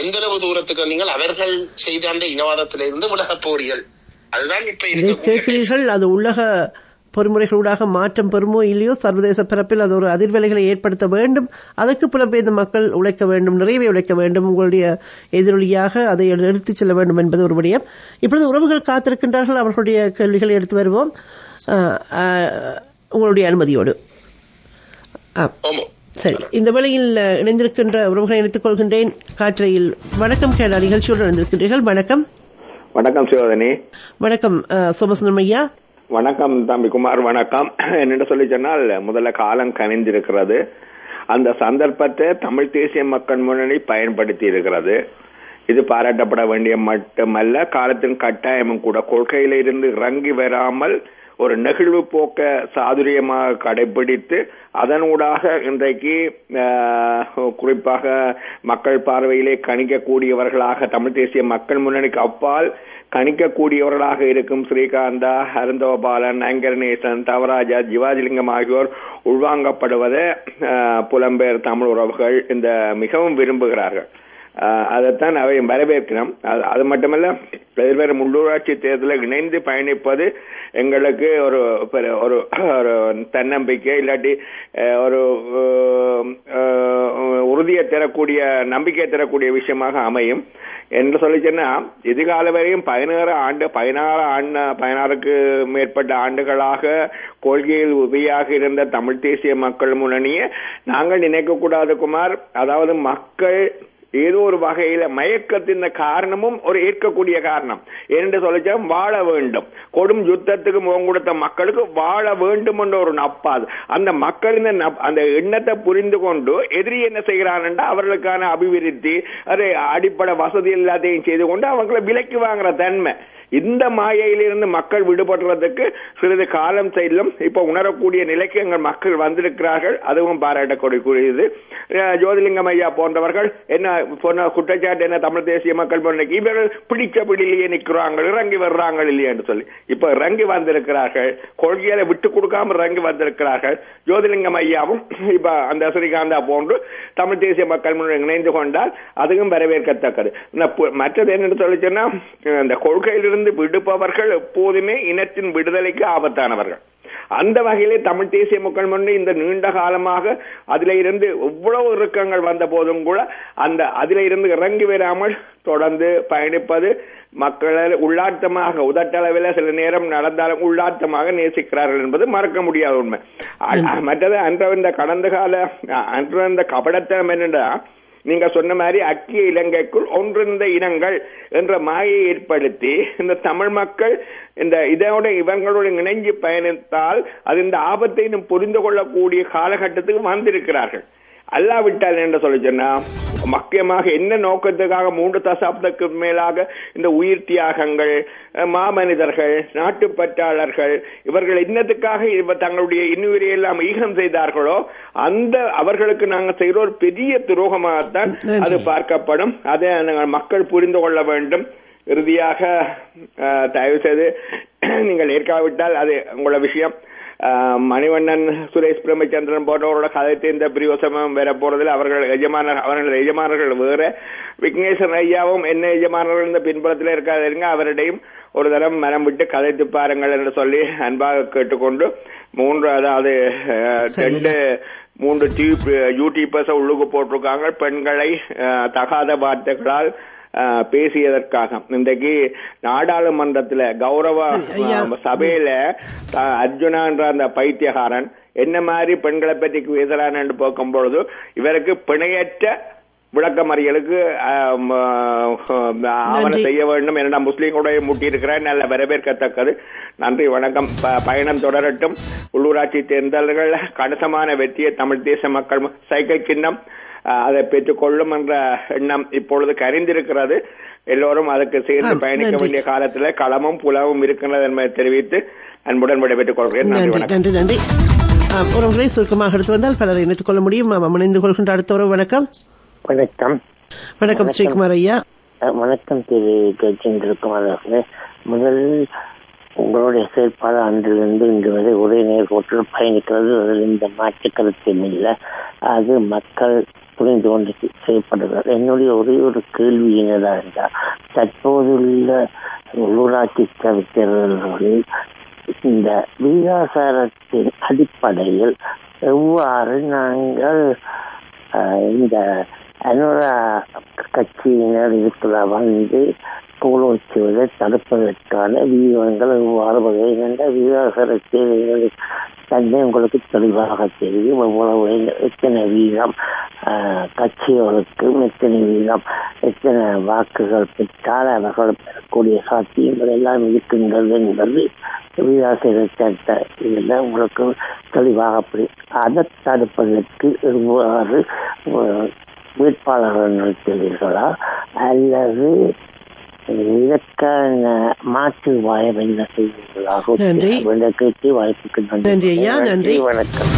எந்த அளவு தூரத்துக்கு நீங்கள் அவர்கள் செய்த அந்த இனவாதத்திலிருந்து விலக போறீர்கள், அதுதான் இப்ப
கேட்கிறீர்கள். அது உலக பொறிமுறைகளூடாக மாற்றம் பெறுமோ இல்லையோ சர்வதேச பரப்பில் அது ஒரு அதிர்வலைகளை ஏற்படுத்த வேண்டும். அதற்கு புலம்பெயர்ந்த மக்கள் உழைக்க வேண்டும், நிறைவே உழைக்க வேண்டும். உங்களுடைய எதிரொலியாக அதை எடுத்துச் செல்ல வேண்டும் என்பது ஒரு விடயம். இப்பொழுது உறவுகள் காத்திருக்கின்றார்கள், அவர்களுடைய கேள்விகளை எடுத்து வருவோம் உங்களுடைய அனுமதியோடு. சரி, இந்த வேளையில் இணைந்திருக்கின்ற உறவுகளை இணைத்துக் கொள்கின்றேன். காற்றையில் வணக்கம் கேடா நிகழ்ச்சியோடு இணைந்திருக்கின்றீர்கள். வணக்கம்.
வணக்கம் சிவதனி.
வணக்கம் சோமசுந்தரம் ஐயா.
வணக்கம் தம்பி குமார். வணக்கம். என்ன சொல்லி சொன்னால், முதல்ல காலம் கனிந்திருக்கிறது. அந்த சந்தர்ப்பத்தை தமிழ் தேசிய மக்கள் முன்னணி பயன்படுத்தி இருக்கிறது. இது பாராட்டப்பட வேண்டிய மட்டுமல்ல, காலத்தின் கட்டாயமும் கூட. கொள்கையில இருந்து இறங்கி வராமல் ஒரு நெகிழ்வு போக்க சாதுரியமாக கடைபிடித்து அதனூடாக இன்றைக்கு குறிப்பாக மக்கள் பார்வையிலே கணிக்கக்கூடியவர்களாக, தமிழ் தேசிய மக்கள் முன்னணிக்கு அப்பால் கணிக்கக்கூடியவர்களாக இருக்கும் ஸ்ரீகாந்தா, அருந்தோபாலன், அங்கர்நேசன், தவராஜா, ஜிவாஜிலிங்கம் ஆகியோர் உள்வாங்கப்படுவதை புலம்பெயர் தமிழ் உறவுகள் இந்த மிகவும் விரும்புகிறார்கள். அதைத்தான் அவை வரவேற்கிறோம். அது மட்டுமல்ல, எதிர்வரும் உள்ளூராட்சி தேர்தலில் இணைந்து பயணிப்பது எங்களுக்கு ஒரு ஒரு தன்னம்பிக்கை, இல்லாட்டி ஒரு உறுதியை தரக்கூடிய, நம்பிக்கை தரக்கூடிய விஷயமாக அமையும் என்று சொல்லிச்சேன்னா, எதிர்கால வரையும் 16க்கு மேற்பட்ட ஆண்டுகளாக கொள்கையில் உதவியாக இருந்த தமிழ் தேசிய மக்கள் முன்னணியை நாங்கள் நினைக்க கூடாது குமார். அதாவது மக்கள் ஏதோ ஒரு வகையில மயக்கத்தின் காரணமும் ஒரு ஏற்கக்கூடிய காரணம் என்று சொல்லிச்சா, வாழ வேண்டும். கொடும் யுத்தத்துக்கு முகம் கொடுத்த மக்களுக்கு வாழ வேண்டும் என்ற ஒரு நப்பாது. அந்த மக்கள் அந்த எண்ணத்தை புரிந்து கொண்டு எதிரி என்ன செய்கிறான், அவர்களுக்கான அபிவிருத்தி, அது அடிப்படை வசதி எல்லாத்தையும் செய்து கொண்டு அவங்களை விலைக்கு வாங்குற தன்மை. இந்த மாயையிலிருந்து மக்கள் விடுபடுறதுக்கு சிறிது காலம் செல்லும். இப்ப உணரக்கூடிய நிலைக்கு எங்கள் மக்கள் வந்திருக்கிறார்கள். அதுவும் பாராட்டக்கூடியது. ஜோதிலிங்கம் ஐயா போன்றவர்கள் என்ன குற்றச்சாட்டு, என்ன தமிழ் தேசிய மக்கள் முன்னணிக்கு இவர்கள் பிடிச்ச பிடிலேயே நிற்கிறாங்க, இறங்கி வர்றாங்க இல்லையா என்று சொல்லி இப்ப இறங்கி வந்திருக்கிறார்கள். கொள்கையில விட்டு கொடுக்காம இறங்கி வந்திருக்கிறார்கள். ஜோதிலிங்கம் ஐயாவும் இப்ப அந்த ஸ்ரீகாந்தா போன்று தமிழ் தேசிய மக்கள் முன்னணி இணைந்து கொண்டால் அதுவும் வரவேற்கத்தக்கது. மற்றது என்னன்னு சொல்லிச்சோன்னா, இந்த கொள்கையிலிருந்து விடுபவர்கள் எப்போதுமே இனத்தின் விடுதலைக்கு ஆபத்தானவர்கள். அந்த வகையிலே தமிழ் தேசிய மக்கள் முன்னணி இந்த நீண்ட காலமாக அதில இருந்து எவ்வளவு இறுக்கங்கள் வந்த போதும் கூட அந்த அதில இருந்து இறங்கி வராமல் தொடர்ந்து பயணிப்பது மக்கள் உள்ளார்த்தமாக, உதட்டளவில் சில நேரம் நடந்தாலும் உள்ளார்த்தமாக நேசிக்கிறார்கள் என்பது மறக்க முடியாத உண்மை. மற்றது அன்ற கடந்த கால அன்ற கபடத்தனம் என்னென்னா, நீங்க சொன்ன மாதிரி அக்கிய இலங்கைக்குள் ஒன்றிருந்த இனங்கள் என்ற மாயை ஏற்படுத்தி இந்த தமிழ் மக்கள் இந்த இதோட இவங்களோட இணைஞ்சு பயணித்தால் அது இந்த ஆபத்தை புரிந்து கொள்ளக்கூடிய காலகட்டத்துக்கு வந்திருக்கிறார்கள். அல்லாவிட்டால் என்ன சொல்லி சொன்னா, முக்கியமாக என்ன நோக்கத்துக்காக 3 தசாப்தத்துக்கு மேலாக இந்த உயிர் தியாகங்கள், மாமனிதர்கள், நாட்டுப்பற்றாளர்கள் இவர்கள் என்னத்துக்காக தங்களுடைய இன்னுயிரையெல்லாம் ஈகம் செய்தார்களோ அந்த அவர்களுக்கு நாங்கள் செய்கிற ஒரு பெரிய துரோகமாகத்தான் அது பார்க்கப்படும். அதை மக்கள் புரிந்து கொள்ள வேண்டும். இறுதியாக தயவு செய்து நீங்கள் ஏற்காவிட்டால் அது உங்களோட விஷயம். மணிவண்ணன், சுரேஷ் பிரேமச்சந்திரன் போன்றவரோட கதைத்து இந்த பிரியோசமம் வர போறதில் அவர்கள் எஜமானர்கள் வேற. விக்னேஸ்வரன் ஐயாவும் என்ன எஜமானர்கள் இந்த பின்புலத்தில் இருக்காதுங்க, அவரிடையும் ஒரு தரம் மனம் விட்டு கதைத்து பாருங்கள் என்று சொல்லி அன்பாக கேட்டுக்கொண்டு 3 யூடியூபர்ஸ் உள்ளுக்கு போட்டிருக்காங்க. பெண்களை தகாத வார்த்தைகளால் பேசியதற்காக இன்றைக்கு நாடாளுமன்றத்துல கௌரவ சபையில அர்ஜுனா என்ற அந்த பைத்தியகாரன் என்ன மாதிரி பெண்களை பற்றி பேசுறான் என்று பார்க்கும் பொழுது இவருக்கு பிணையற்ற விளக்கமறியலுக்கு ஆவணம் செய்ய வேண்டும் என முஸ்லீம்களுடைய முட்டியிருக்கிறார். நல்ல வரவேற்கத்தக்கது. நன்றி, வணக்கம். பயணம் தொடரட்டும். உள்ளூராட்சி தேர்தல்கள் கணிசமான வெற்றியை தமிழ் தேச மக்கள் சைக்கிள் சின்னம் அதை பெற்றுக்கொள்ளும் என்ற எண்ணம் இப்பொழுது கரிந்திருக்கிறது. எல்லோரும் அதுக்கு சேர்ந்து பயணிக்க வேண்டிய காலத்தில் களமும் புலவும் இருக்கின்றது என்பதை தெரிவித்து அன்புடன் விடைபெற்றுக் கொள்கிறேன்.
நன்றி. நன்றி. ஒரு முறை சுருக்கமாக எடுத்து வந்தால் பலரை இணைத்துக் கொள்ள முடியும். இணைந்து கொள்கின்ற அடுத்த ஒரு வணக்கம்.
வணக்கம்.
வணக்கம் ஸ்ரீகுமார் ஐயா.
வணக்கம் திரு கஜேந்திரகுமார் அவர்களே. முதலில் உங்களுடைய செயல்பாடு அன்றிலிருந்து இன்று வரை ஒரே நேர்கோட்டில் பயணிக்கிறது. அதில் இந்த மாற்று கருத்தும் இல்லை. அது மக்கள் புரிந்து கொண்டு செய்யப்படுகிறது. என்னுடைய ஒரே ஒரு கேள்வி என்னதான் என்றால், தற்போதுள்ள உள்ளூராட்சி தேர்தல்களில் இந்த விகிதாசாரத்தின் அடிப்படையில் எவ்வாறு நாங்கள் இந்த அனுரா கட்சியினர் இதுக்குள்ள வந்து கோலோச்சுவதை தடுப்பதற்கான வியூகங்கள் எவ்வாறு வகைகின்ற விவகார தேவைகள் தன்னை உங்களுக்கு தெளிவாக தெரியும். எவ்வளவு எத்தனை வீதம் கட்சிகளுக்கும் எத்தனை வீதம் எத்தனை வாக்குகள் பெற்றால் அவர்கள் பெறக்கூடிய சாத்தியங்கள் எல்லாம் இருக்கின்றது என்பது விவசாய இதில் உங்களுக்கு தெளிவாக அதை தடுப்பதற்கு எவ்வாறு வேட்பாளர்கள் நடத்துவீர்களா அல்லது இதற்கான மாற்று வாய்ப்பு என்ன செய்வீர்களாக கேட்டு வாய்ப்புக்கு நன்றி. வணக்கம்.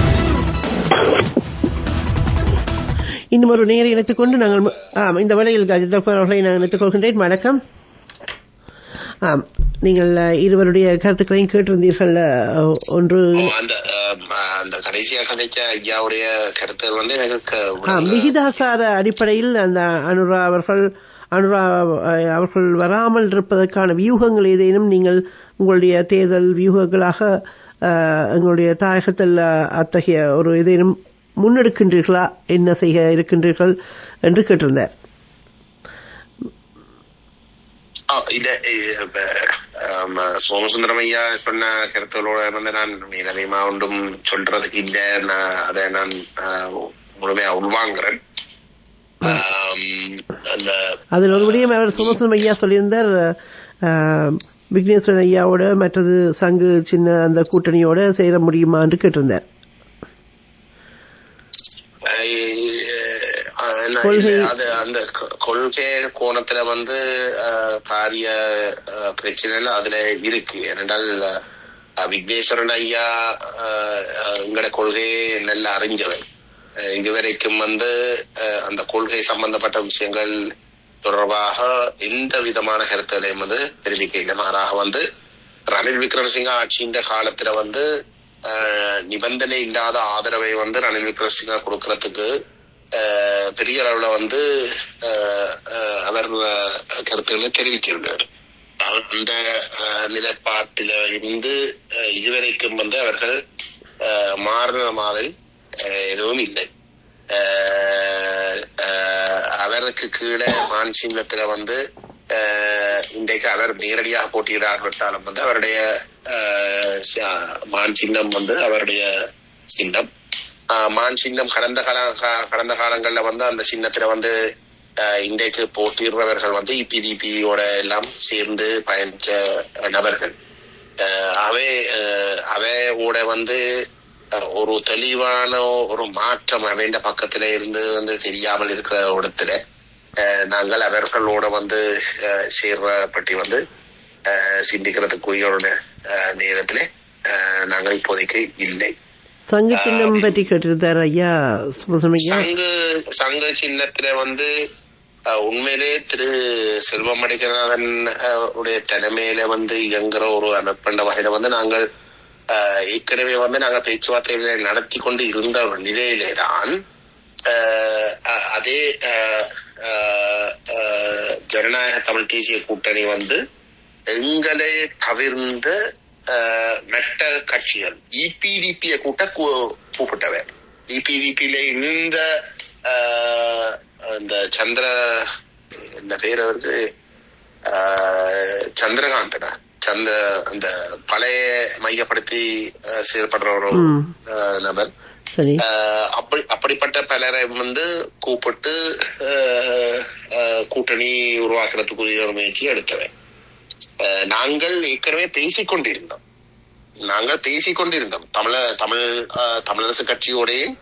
இன்னும் ஒரு நேரம் இணைத்துக் கொண்டு நாங்கள் இந்த வேளையில் அவர்களை நான் இணைத்துக் கொள்கின்றேன். வணக்கம். நீங்கள் இருவருடைய கருத்துக்களையும் கேட்டிருந்தீர்கள். ஒன்று
அந்த கடைசியாக கிடைச்ச ஐயாவுடைய கருத்துகள் வந்து எனக்கு
விகிதாசார அடிப்படையில் அந்த அனுரா அவர்கள் வராமல் இருப்பதற்கான வியூகங்கள் ஏதேனும் நீங்கள் உங்களுடைய தேர்தல் வியூகங்களாக எங்களுடைய தாயகத்தில் அத்தகைய ஒரு ஏதேனும் முன்னெடுக்கின்றீர்களா, என்ன செய்ய இருக்கின்றீர்கள் என்று கேட்டிருந்தார்.
சோமசுந்தரம் ஐயா சொன்ன கருத்துகளோட வந்து நான் மீனதிகமா ஒன்றும் சொல்றதுக்கு இல்ல. அதை நான் முழுமையா உள்வாங்குறேன்.
அதில் ஒரு விடயம் அவர் சோமசுந்தரம் ஐயா சொல்லியிருந்தார், விக்னேஸ்வரன் ஐயாவோட மற்றது சங்கு சின்ன அந்த கூட்டணியோட சேர முடியுமா என்று கேட்டிருந்தார்.
அந்த கொள்கை கோணத்துல வந்து பாரிய பிரச்சனை அதுல இருக்கு. ஏனென்றால் விக்னேஸ்வரன் ஐயா எங்கட கொள்கையை நல்லா அறிஞ்சவர். இதுவரைக்கும் வந்து அந்த கொள்கை சம்பந்தப்பட்ட விஷயங்கள் தொடர்பாக எந்த விதமான கருத்துக்களையும் வந்து தெரிவிக்கல. மாறாக வந்து ரணில் விக்ரமசிங்க ஆட்சியின் காலத்துல வந்து நிபந்தனை இல்லாத ஆதரவை வந்து ரணில் விக்ரமசிங்க கொடுக்கறதுக்கு பெரிய அளவுல வந்து அவர் கருத்துக்களை தெரிவித்திருந்தார். அந்த நிலைப்பாட்டில இருந்து இதுவரைக்கும் வந்து அவர்கள் மாறின மாதிரி எதுவும் இல்லை. அவருக்கு கீழே மான் சின்னத்துல வந்து இன்றைக்கு அவர் நேரடியாக போட்டியிடாவிட்டாலும் வந்து அவருடைய மான் சின்னம் வந்து அவருடைய சின்னம். மான் சின்னம் கடந்த காலங்கள்ல வந்து அந்த சின்னத்துல வந்து இன்றைக்கு போட்டியிடுறவர்கள் வந்து இபிடிபியோட எல்லாம் சேர்ந்து பயணிச்ச நபர்கள். அவையோட வந்து ஒரு தெளிவான ஒரு மாற்றம் அவண்ட பக்கத்துல இருந்து வந்து தெரியாமல் இருக்கிற இடத்துல நாங்கள் அவர்களோட வந்து சேர்ற பற்றி வந்து சிந்திக்கிறதுக்குரிய ஒரு நேரத்துல நாங்கள் இப்போதைக்கு இல்லை.
சங்க சின்னம் பற்றி கேட்டிருந்தார் ஐயா.
சங்க சின்னத்துல வந்து உண்மையிலே திரு செல்வம் அடிகநாதன் உடைய தலைமையில வந்து இயங்குற ஒரு அமைப்பண்ட வகையில வந்து நாங்கள் ஏற்கனவே வந்து நாங்கள் பேச்சுவார்த்தைகளை நடத்தி கொண்டு இருந்த ஒரு நிலையிலே தான் அதே ஜனநாயக தமிழ் தேசிய கூட்டணி வந்து எங்களை தவிர்ந்த மெட்ட கட்சிகள் இபிடிபிய கூப்பிட்டவர். இபிடிபியில இருந்த இந்த என்ன பேர் அவருக்கு சந்திரகாந்தனா அந்த பழைய மையப்படுத்தி செயல்படுற ஒரு நபர். அப்படிப்பட்ட பலரை வந்து கூப்பிட்டு கூட்டணி உருவாக்குறதுக்குரிய ஒரு முயற்சி எடுத்தவன். நாங்கள் ஏற்கனவே பேசிக்கொண்டிருந்தோம். தமிழரசு கட்சியோடையும்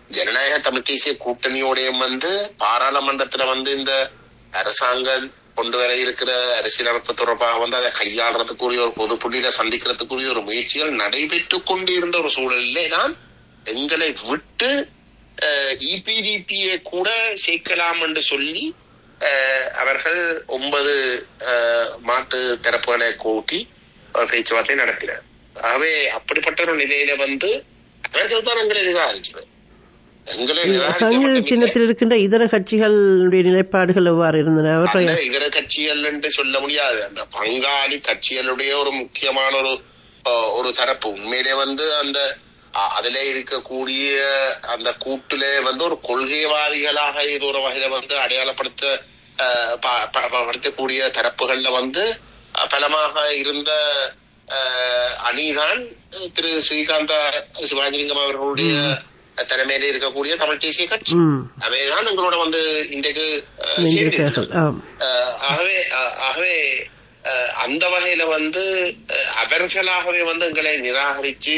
ஜனநாயக தமிழ் தேசிய கூட்டணியோடையும் வந்து பாராளுமன்றத்துல வந்து இந்த அரசாங்கம் கொண்டு வர இருக்கிற அரசியலமைப்பு தொடர்பாக வந்து அதை கையாளுறதுக்குரிய ஒரு பொது புள்ளியில சந்திக்கிறதுக்குரிய ஒரு முயற்சிகள் நடைபெற்று கொண்டிருந்த ஒரு சூழலிலே தான் எங்களை விட்டு இபிடிபியை கூட சேர்க்கலாம் என்று சொல்லி அவர்கள் 9 மாட்டு தரப்புகளை கூட்டி பேச்சுவார்த்தை நடத்தினர். ஆகவே அப்படிப்பட்ட ஒரு நிலையில வந்து அவர்கள் தான் எங்களை நிராகரிச்சது.
சங்க சின்னத்தில் இருக்கின்ற இதர கட்சிகளுடைய நிலைப்பாடுகள் எவ்வாறு இருந்தன?
இதர கட்சிகள் என்று சொல்ல முடியாது. அந்த பங்காளி கட்சிகளுடைய ஒரு முக்கியமான ஒரு தரப்பு உண்மையிலே வந்து அந்த அதுல இருக்கக்கூடிய அந்த கூட்டுல வந்து ஒரு கொள்கைவாதிகளாக ஏதோ ஒரு வகையில வந்து அடையாளப்படுத்த படுத்தக்கூடிய தரப்புகள்ல வந்து பலமாக இருந்த அணிதான் திரு ஸ்ரீகாந்தா சிவாஜிலிங்கம் அவர்களுடைய தலைமையில இருக்கக்கூடிய தமிழ் தேசிய கட்சி. அவைதான் எங்களோட வந்து இன்றைக்கு ஆகவே அந்த வகையில வந்து அவர்களாகவே வந்து எங்களை நிராகரிச்சு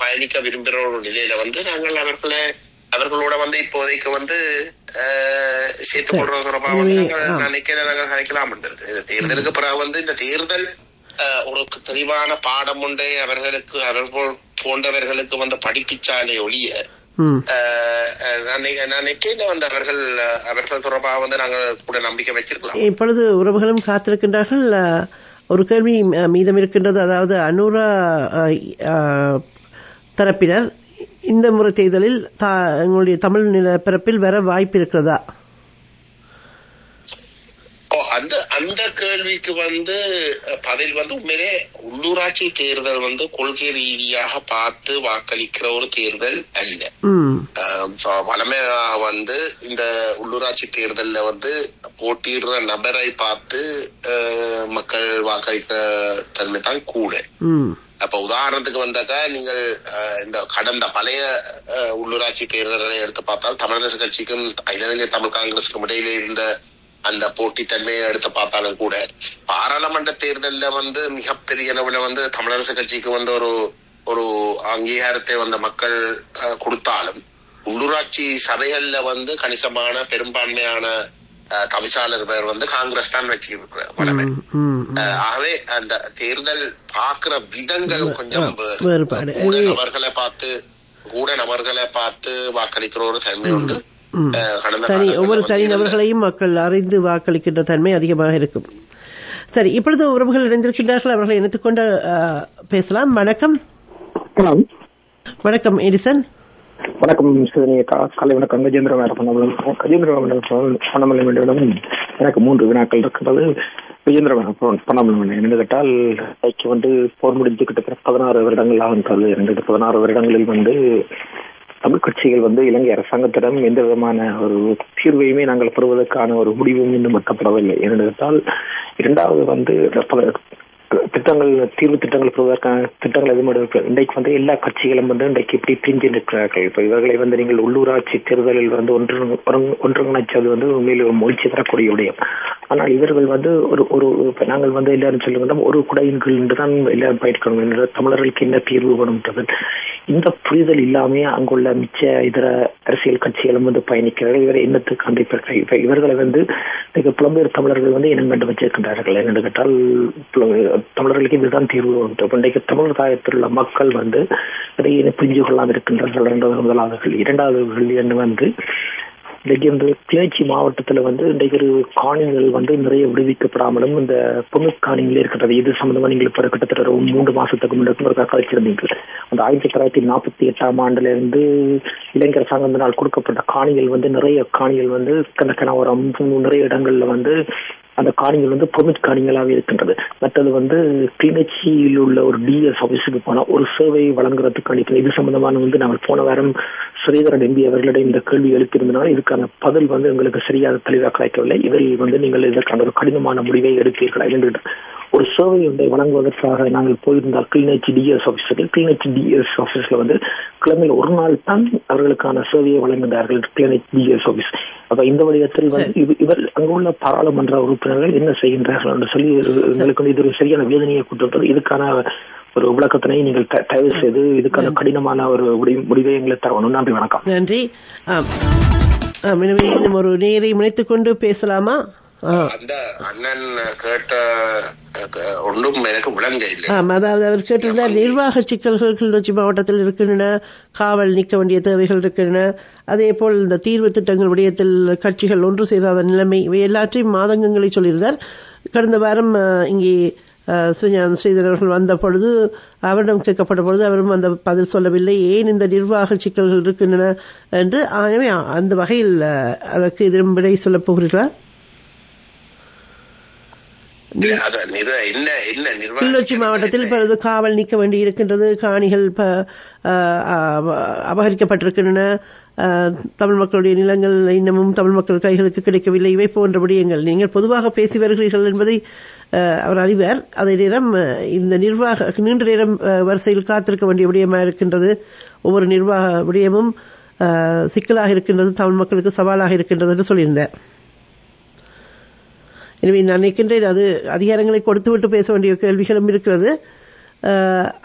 பயணிக்க விரும்புகிற ஒரு நிலையில வந்து நாங்கள் அவர்களோட வந்து இப்போதைக்கு வந்து சேர்த்துக் கொள்றது தொடர்பாக வந்து நாங்கள் கதைக்கலாம். தேர்தலுக்கு பிறகு வந்து இந்த தேர்தல் ஒரு தெளிவான பாடம் ஒன்றை அவர்கள் போன்றவர்களுக்கு வந்து படிப்பிச்சாலே ஒழிய நினைக்கிறேன் வந்து அவர்கள் தொடர்பாக வந்து நாங்கள் கூட நம்பிக்கை வச்சிருக்கலாம்.
இப்பொழுது உறவுகளும் காத்திருக்கின்றார்கள். ஒரு கேள்வி மீதம் இருக்கின்றது. அதாவது அனுரா தரப்பினர் இந்த முறை தேர்தலில் எங்களுடைய தமிழ் நிலப்பரப்பில் வர வாய்ப்பு இருக்கிறதா?
அந்த கேள்விக்கு வந்து பதில் வந்து உண்மையிலே உள்ளூராட்சி தேர்தல் வந்து கொள்கை ரீதியாக பார்த்து வாக்களிக்கிற ஒரு தேர்தல் அல்ல. வளமையாக வந்து இந்த உள்ளூராட்சி தேர்தல்ல வந்து போட்டியிடுற நபரை பார்த்து மக்கள் வாக்களிக்கிற தன்மை தான் கூட. அப்ப உதாரணத்துக்கு வந்தாக்கா நீங்கள் இந்த கடந்த பழைய உள்ளூராட்சி தேர்தலை எடுத்து பார்த்தால் தமிழரசு கட்சிக்கும் அகில இந்திய தமிழ் காங்கிரசுக்கும் இடையிலே இருந்த அந்த போட்டித்தன்மையை எடுத்து பார்த்தாலும் கூட பாராளுமன்ற தேர்தல்ல வந்து மிகப்பெரிய அளவுல வந்து தமிழரசு கட்சிக்கு வந்து ஒரு அங்கீகாரத்தை வந்து மக்கள் கொடுத்தாலும் உள்ளூராட்சி சபைகள்ல வந்து கணிசமான பெரும்பான்மையான தவிசாளர் பேர் வந்து காங்கிரஸ் தான் வச்சிருக்கிற வளமை. ஆகவே அந்த தேர்தல் பார்க்கிற விதங்கள் கொஞ்சம் கூட நபர்களை பார்த்து வாக்களிக்கிற ஒரு தன்மை உண்டு.
ஒவ்வொரு தனிநபர்களையும் மக்கள் அறிந்து வாக்களிக்கின்ற தன்மை அதிகமாக இருக்கும். சரி, இப்பொழுது உறவுகள் இணைந்திருக்கின்றார்கள். அவர்களை இணைத்துக் கொண்டு பேசலாம். வணக்கம். வணக்கம் எடிசன்.
வணக்கம் காலை வணக்கம். கஜேந்திர பண்ணமல்லிடம் எனக்கு 3 வினாக்கள் இருக்கிறது. கஜேந்திர பண்ணமல்லி என்று கேட்டால் இன்னைக்கு வந்து போர் முடிஞ்சு கிட்டத்தட்ட 16 வருடங்கள் ஆகின்றது. 16 வருடங்களில் வந்து தமிழ் கட்சிகள் வந்து இலங்கை அரசாங்கத்திடம் எந்த விதமான ஒரு தீர்வையுமே நாங்கள் பெறுவதற்கான ஒரு முடிவும் இன்னும் எட்டப்படவில்லை. என்று கேட்டால் இரண்டாவது வந்து திட்டங்கள் தீர்வு திட்டங்கள் பெறுவதற்கான திட்டங்கள் எதுவும் இன்றைக்கு வந்து எல்லா கட்சிகளும் வந்து இன்றைக்கு இப்படி பிரிஞ்சு நிற்கிறார்கள். இப்ப இவர்களை வந்து நீங்கள் உள்ளூராட்சி தேர்தலில் வந்து ஒன்றுங்கிணைச்சது வந்து உண்மையில் ஒரு மொழிச்சி தரக்கூடிய விடயம். ஆனால் இவர்கள் வந்து ஒரு நாங்கள் வந்து எல்லாரும் சொல்லுங்கள் ஒரு குடையின் கீழ் என்றுதான் எல்லாரும் பயிர்க்கணும் என்ற தமிழர்களுக்கு என்ன தீர்வு வேணும்ன்றது இந்த புரிதல் இல்லாமே அங்குள்ள மிச்ச இதர அரசியல் கட்சிகளும் வந்து பயணிக்கிறார்கள். இவரை எண்ணத்துக்கு அன்றைய இப்ப இவர்களை வந்து புலம்பெயர் தமிழர்கள் வந்து இனம் கண்டு வச்சிருக்கின்றார்கள். என்று கேட்டால் தமிழர்களுக்கு இதுதான் தீர்வு. இன்றைக்கு தமிழ் தாயத்தில் உள்ள மக்கள் வந்து இடையே புரிஞ்சு கொள்ளாமல் இருக்கின்றார்கள். முதலாவதுகள். இரண்டாவது என்ன வந்து இன்றைக்கு இந்த கிளிநொச்சி மாவட்டத்துல வந்து இன்றைக்கு ஒரு காணிகள் வந்து நிறைய விடுவிக்கப்படாமலும் இந்த பொண்ணு காணிகளே இருக்கிறது. இது சம்பந்தமா நீங்கள் இப்போ கிட்டத்தட்ட 3 மாசத்துக்கு முன்னாடி ஒரு கழிச்சிருந்தீங்க. அந்த 1948ஆம் ஆண்டுல இருந்து இலங்கை அரசாங்கத்தினால் கொடுக்கப்பட்ட காணிகள் வந்து நிறைய காணிகள் வந்து கணவரம் நிறைய இடங்கள்ல வந்து அந்த காணிகள் வந்து பெர்மிட் காணிகளாகவே இருக்கின்றது. மற்றது வந்து கிளிநொச்சியில் உள்ள ஒரு டிஎஸ் ஆபீஸுக்கு போனால் ஒரு சேவை வழங்குறதுக்கு இது சம்பந்தமான வந்து நாங்கள் போன வாரம் ஸ்ரீதரன் எம்பி அவர்களிடம் இந்த கேள்வி எழுப்பியிருந்தனால் இதுக்கான பதில் வந்து எங்களுக்கு சரியாக தெளிவாக கிடைக்கவில்லை. இதில் வந்து நீங்கள் இதற்கான ஒரு கடினமான முடிவை எடுப்பீர்களா என்று ஒரு சேவை ஒன்றை வழங்குவதற்காக நாங்கள் போயிருந்தால் கிளிநொச்சி டிஎஸ் ஆபீஸ்ல வந்து கிழமையில் ஒரு நாள் தான் அவர்களுக்கான சேவையை வழங்குகிறார்கள் கிளிநொச்சி டிஎஸ் ஆபீஸ். அப்ப இந்த வடிவத்தில் வந்து இவர் அங்குள்ள பாராளுமன்ற உறுப்பினர்கள் என்ன செய்கின்றார்கள் என்று சொல்லி எங்களுக்கு இது ஒரு சரியான வேதனையை கொடுத்தது. இதுக்கான ஒரு விளக்கத்தினை நீங்கள் தயவு செய்து இதுக்கான கடினமான ஒரு முடிவை எங்களை தரணும். நன்றி, வணக்கம்.
நன்றி. இன்னும் ஒரு நேரை முனைத்துக் கொண்டு பேசலாமா?
அந்த அண்ணன் கேட்ட ஒன்றும் எனக்கு விளங்க இல்லை.
அதாவது அவர் கேட்டிருந்தார், நிர்வாக சிக்கல்கள் கிளிநொச்சி மாவட்டத்தில் இருக்கின்றன, காவல் நீக்க வேண்டிய தேவைகள் இருக்கின்றன, அதே போல் இந்த தீர்வு திட்டங்கள் விடயத்தில் கட்சிகள் ஒன்று சேராத நிலைமை, இவை எல்லாற்றையும் மாதங்களை சொல்லியிருந்தார். கடந்த வாரம் இங்கே ஸ்ரீதரன் அவர்கள் வந்த பொழுது அவரிடம் கேட்கப்பட்ட பொழுது அவரும் அந்த பதில் சொல்லவில்லை. ஏன் இந்த நிர்வாக சிக்கல்கள் இருக்கின்றன என்று. ஆகவே அந்த வகையில் அதற்கு எதிரும் விடை சொல்லப் போகிறீர்களா? கிளிநொச்சி மாவட்டத்தில் இப்பொழுது காவல் நீக்க வேண்டி இருக்கின்றது, காணிகள் அபகரிக்கப்பட்டிருக்கின்றன, தமிழ் மக்களுடைய நிலங்கள் இன்னமும் தமிழ் மக்கள் கைகளுக்கு கிடைக்கவில்லை, இவை போன்ற விடயங்கள் நீங்கள் பொதுவாக பேசி வருகிறீர்கள் என்பதை அவர் அறிவார். அதே நேரம் இந்த நிர்வாக நீண்ட நேரம் வரிசையில் காத்திருக்க வேண்டிய விடயமாக இருக்கின்றது. ஒவ்வொரு நிர்வாக விடயமும் சிக்கலாக இருக்கின்றது, தமிழ் மக்களுக்கு சவாலாக இருக்கின்றது என்று சொல்லியிருந்தார். எனவே நான் நினைக்கின்றேன் அது அதிகாரங்களை கொடுத்துவிட்டு பேச வேண்டிய கேள்விகளும் இருக்கிறது.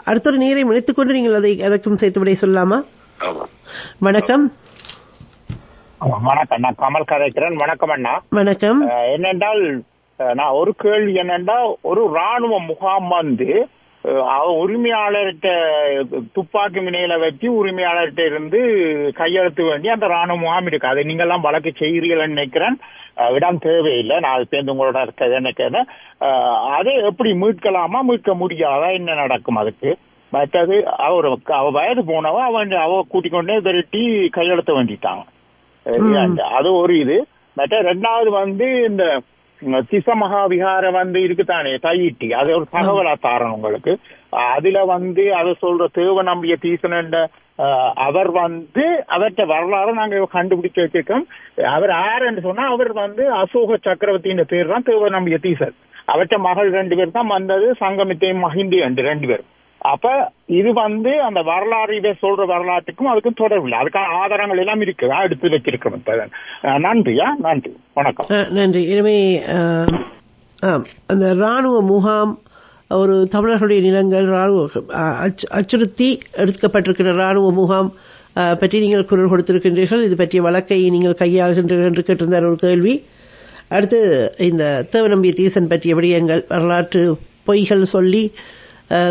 அடுத்த ஒரு நீரை முனைத்துக் கொண்டு நீங்கள் அதற்கும் சேர்த்து விடைய சொல்லலாமா? வணக்கம்.
வணக்கம், நான் கமல் கதைக்கிறேன். வணக்கம் அண்ணா.
வணக்கம்.
என்னென்றால் நான் ஒரு கேள்வி என்னென்றால், ஒரு ராணுவ முகாம் வந்து உரிமையாளர்கிட்ட துப்பாக்கி முனையில வச்சு உரிமையாளர்கிட்ட இருந்து கையெழுத்து வேண்டி அந்த ராணுவ முகாம் இருக்கு. அதை நீங்க எல்லாம் வழக்கு செய்கிறீர்கள் நினைக்கிறேன். இடம் தேவையில்லை. நான் சேர்ந்து உங்களோட நினைக்கிறேன். அதை எப்படி மீட்கலாமா மீட்க முடியாதா, என்ன நடக்கும் அதுக்கு? மற்றது அவ வயது போனவ அவ கூட்டிக் கொண்டே விரட்டி கையெழுத்த வேண்டிட்டாங்க. அது ஒரு இது. மற்ற ரெண்டாவது வந்து இந்த திசமகாவிகார வந்து இருக்குத்தானே தையிட்டி, அது ஒரு தகவலா தாரணும் உங்களுக்கு. அதுல வந்து அதை சொல்ற தேவ நம்பிய தீசன் அவர் வந்து அவர்கிட்ட வரலாறு நாங்க கண்டுபிடிச்சு வச்சிருக்கோம். அவர் யாருன்னு சொன்னா அவர் வந்து அசோக சக்கரவர்த்தியின் பேர் தான் தேவ நம்பிய தீசன். அவர்கிட்ட மகள் 2 பேர் தான் வந்தது, சங்கமித்தையும் மகிந்தி 2 பேர். அப்ப இது வந்து அந்த வரலாறு இதை சொல்ற வரலாற்றுக்கும் அதுக்கும் தொடர்பு இல்லை. அதுக்கான ஆதாரங்கள் எல்லாம் இருக்கு, எடுத்து வச்சிருக்கோம். நன்றியா, நன்றி, வணக்கம்.
நன்றி. எனவே அந்த ராணுவ முகாம், ஒரு தமிழர்களுடைய நிலங்கள் ராணுவ அச்சுறுத்தி எடுக்கப்பட்டிருக்கிற ராணுவ முகாம் பற்றி நீங்கள் குரல் கொடுத்திருக்கின்றீர்கள். இது பற்றிய வழக்கை நீங்கள் கையாளுகின்றீர்கள் என்று கேட்டிருந்தார் ஒரு கேள்வி. அடுத்து இந்த தேவநம்பிய தீசன் பற்றிய விடயங்கள், வரலாற்று பொய்கள் சொல்லி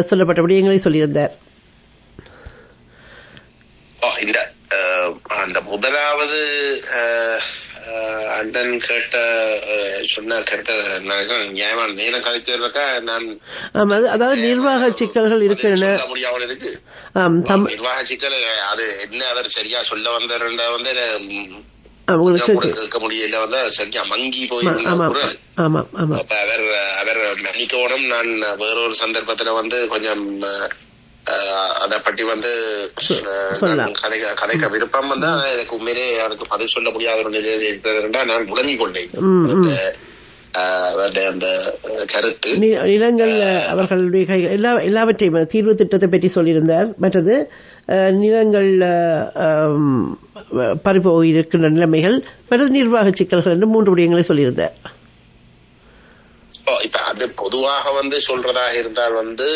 சொல்லப்பட்ட விடயங்களை சொல்லியிருந்தார்.
அந்த முதலாவது அண்ணன் கேட்ட சொன்ன கருத்தை நியாயமான நேரம் கதைத்திருக்கா நான்.
அதாவது நிர்வாக சிக்கல்கள் இருக்கின்றன,
முடியாமல் இருக்கு. நிர்வாக சிக்கல் அது என்ன அவர் சரியா சொல்ல வந்த வந்து கேட்க முடியல, வந்து சரியா மங்கி போயிருந்தாரு. அப்ப அவர் மன்னிக்கோணும். நான் வேறொரு சந்தர்ப்பத்துல வந்து கொஞ்சம் அதை பற்றி வந்து கதைக்க விருப்பம் வந்து எனக்கு உண்மையிலே அதுக்கு பதில் சொல்ல முடியாத ஒரு நிலையில் இருக்கிறதா நான் முழங்கிக் கொண்டேன். அந்த கருத்து
நிலங்கள் அவர்களுடைய கைகள் எல்லாவற்றையும் தீர்வு திட்டத்தை பற்றி சொல்லியிருந்தார். மற்றது நிலங்கள் பறிபோய் இருக்கின்ற நிலைமைகள், மற்றது நிர்வாக சிக்கல்கள் என்று 3 விடயங்களை சொல்லியிருந்தார்.
இப்ப அது பொதுவாக வந்து சொல்றதாக இருந்தால் வந்து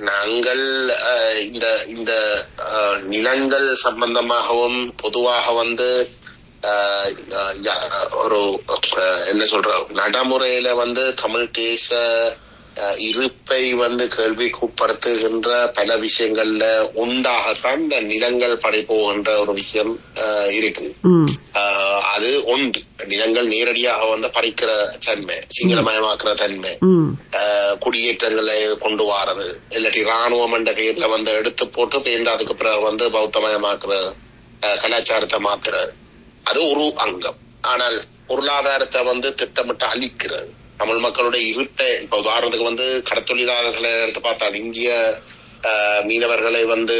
நாங்கள் இந்த நிலங்கள் சம்பந்தமாகவும் பொதுவாக வந்து ஒரு என்ன சொல்ற நடைமுறையில வந்து தமிழ் தேச இருப்பை வந்து கேள்விக்குட்படுத்துகின்ற பல விஷயங்கள்ல உண்டாகத்தான் இந்த நிலங்கள் படைப்போகின்ற ஒரு விஷயம் இருக்கு. அது ஒன்று, நிலங்கள் நேரடியாக வந்து பறிக்கிற தன்மை, சிங்களமயமாக்குற தன்மை, குடியேற்றங்களை கொண்டு வாரது, இல்லாட்டி ராணுவம் என்ற பெயர்ல வந்து எடுத்து போட்டு பேர்ந்து அதுக்கு பிறகு வந்து பௌத்தமயமாக்குற கலாச்சாரத்தை மாத்துற, அது ஒரு அங்கம். ஆனால் பொருளாதாரத்தை வந்து திட்டமிட்டு அழிக்கிறது, தமிழ் மக்களுடைய இருட்டை, இப்ப உதாரணத்துக்கு வந்து கடத்தொழிலாளர்களை எடுத்து பார்த்தால் இந்திய மீனவர்களை வந்து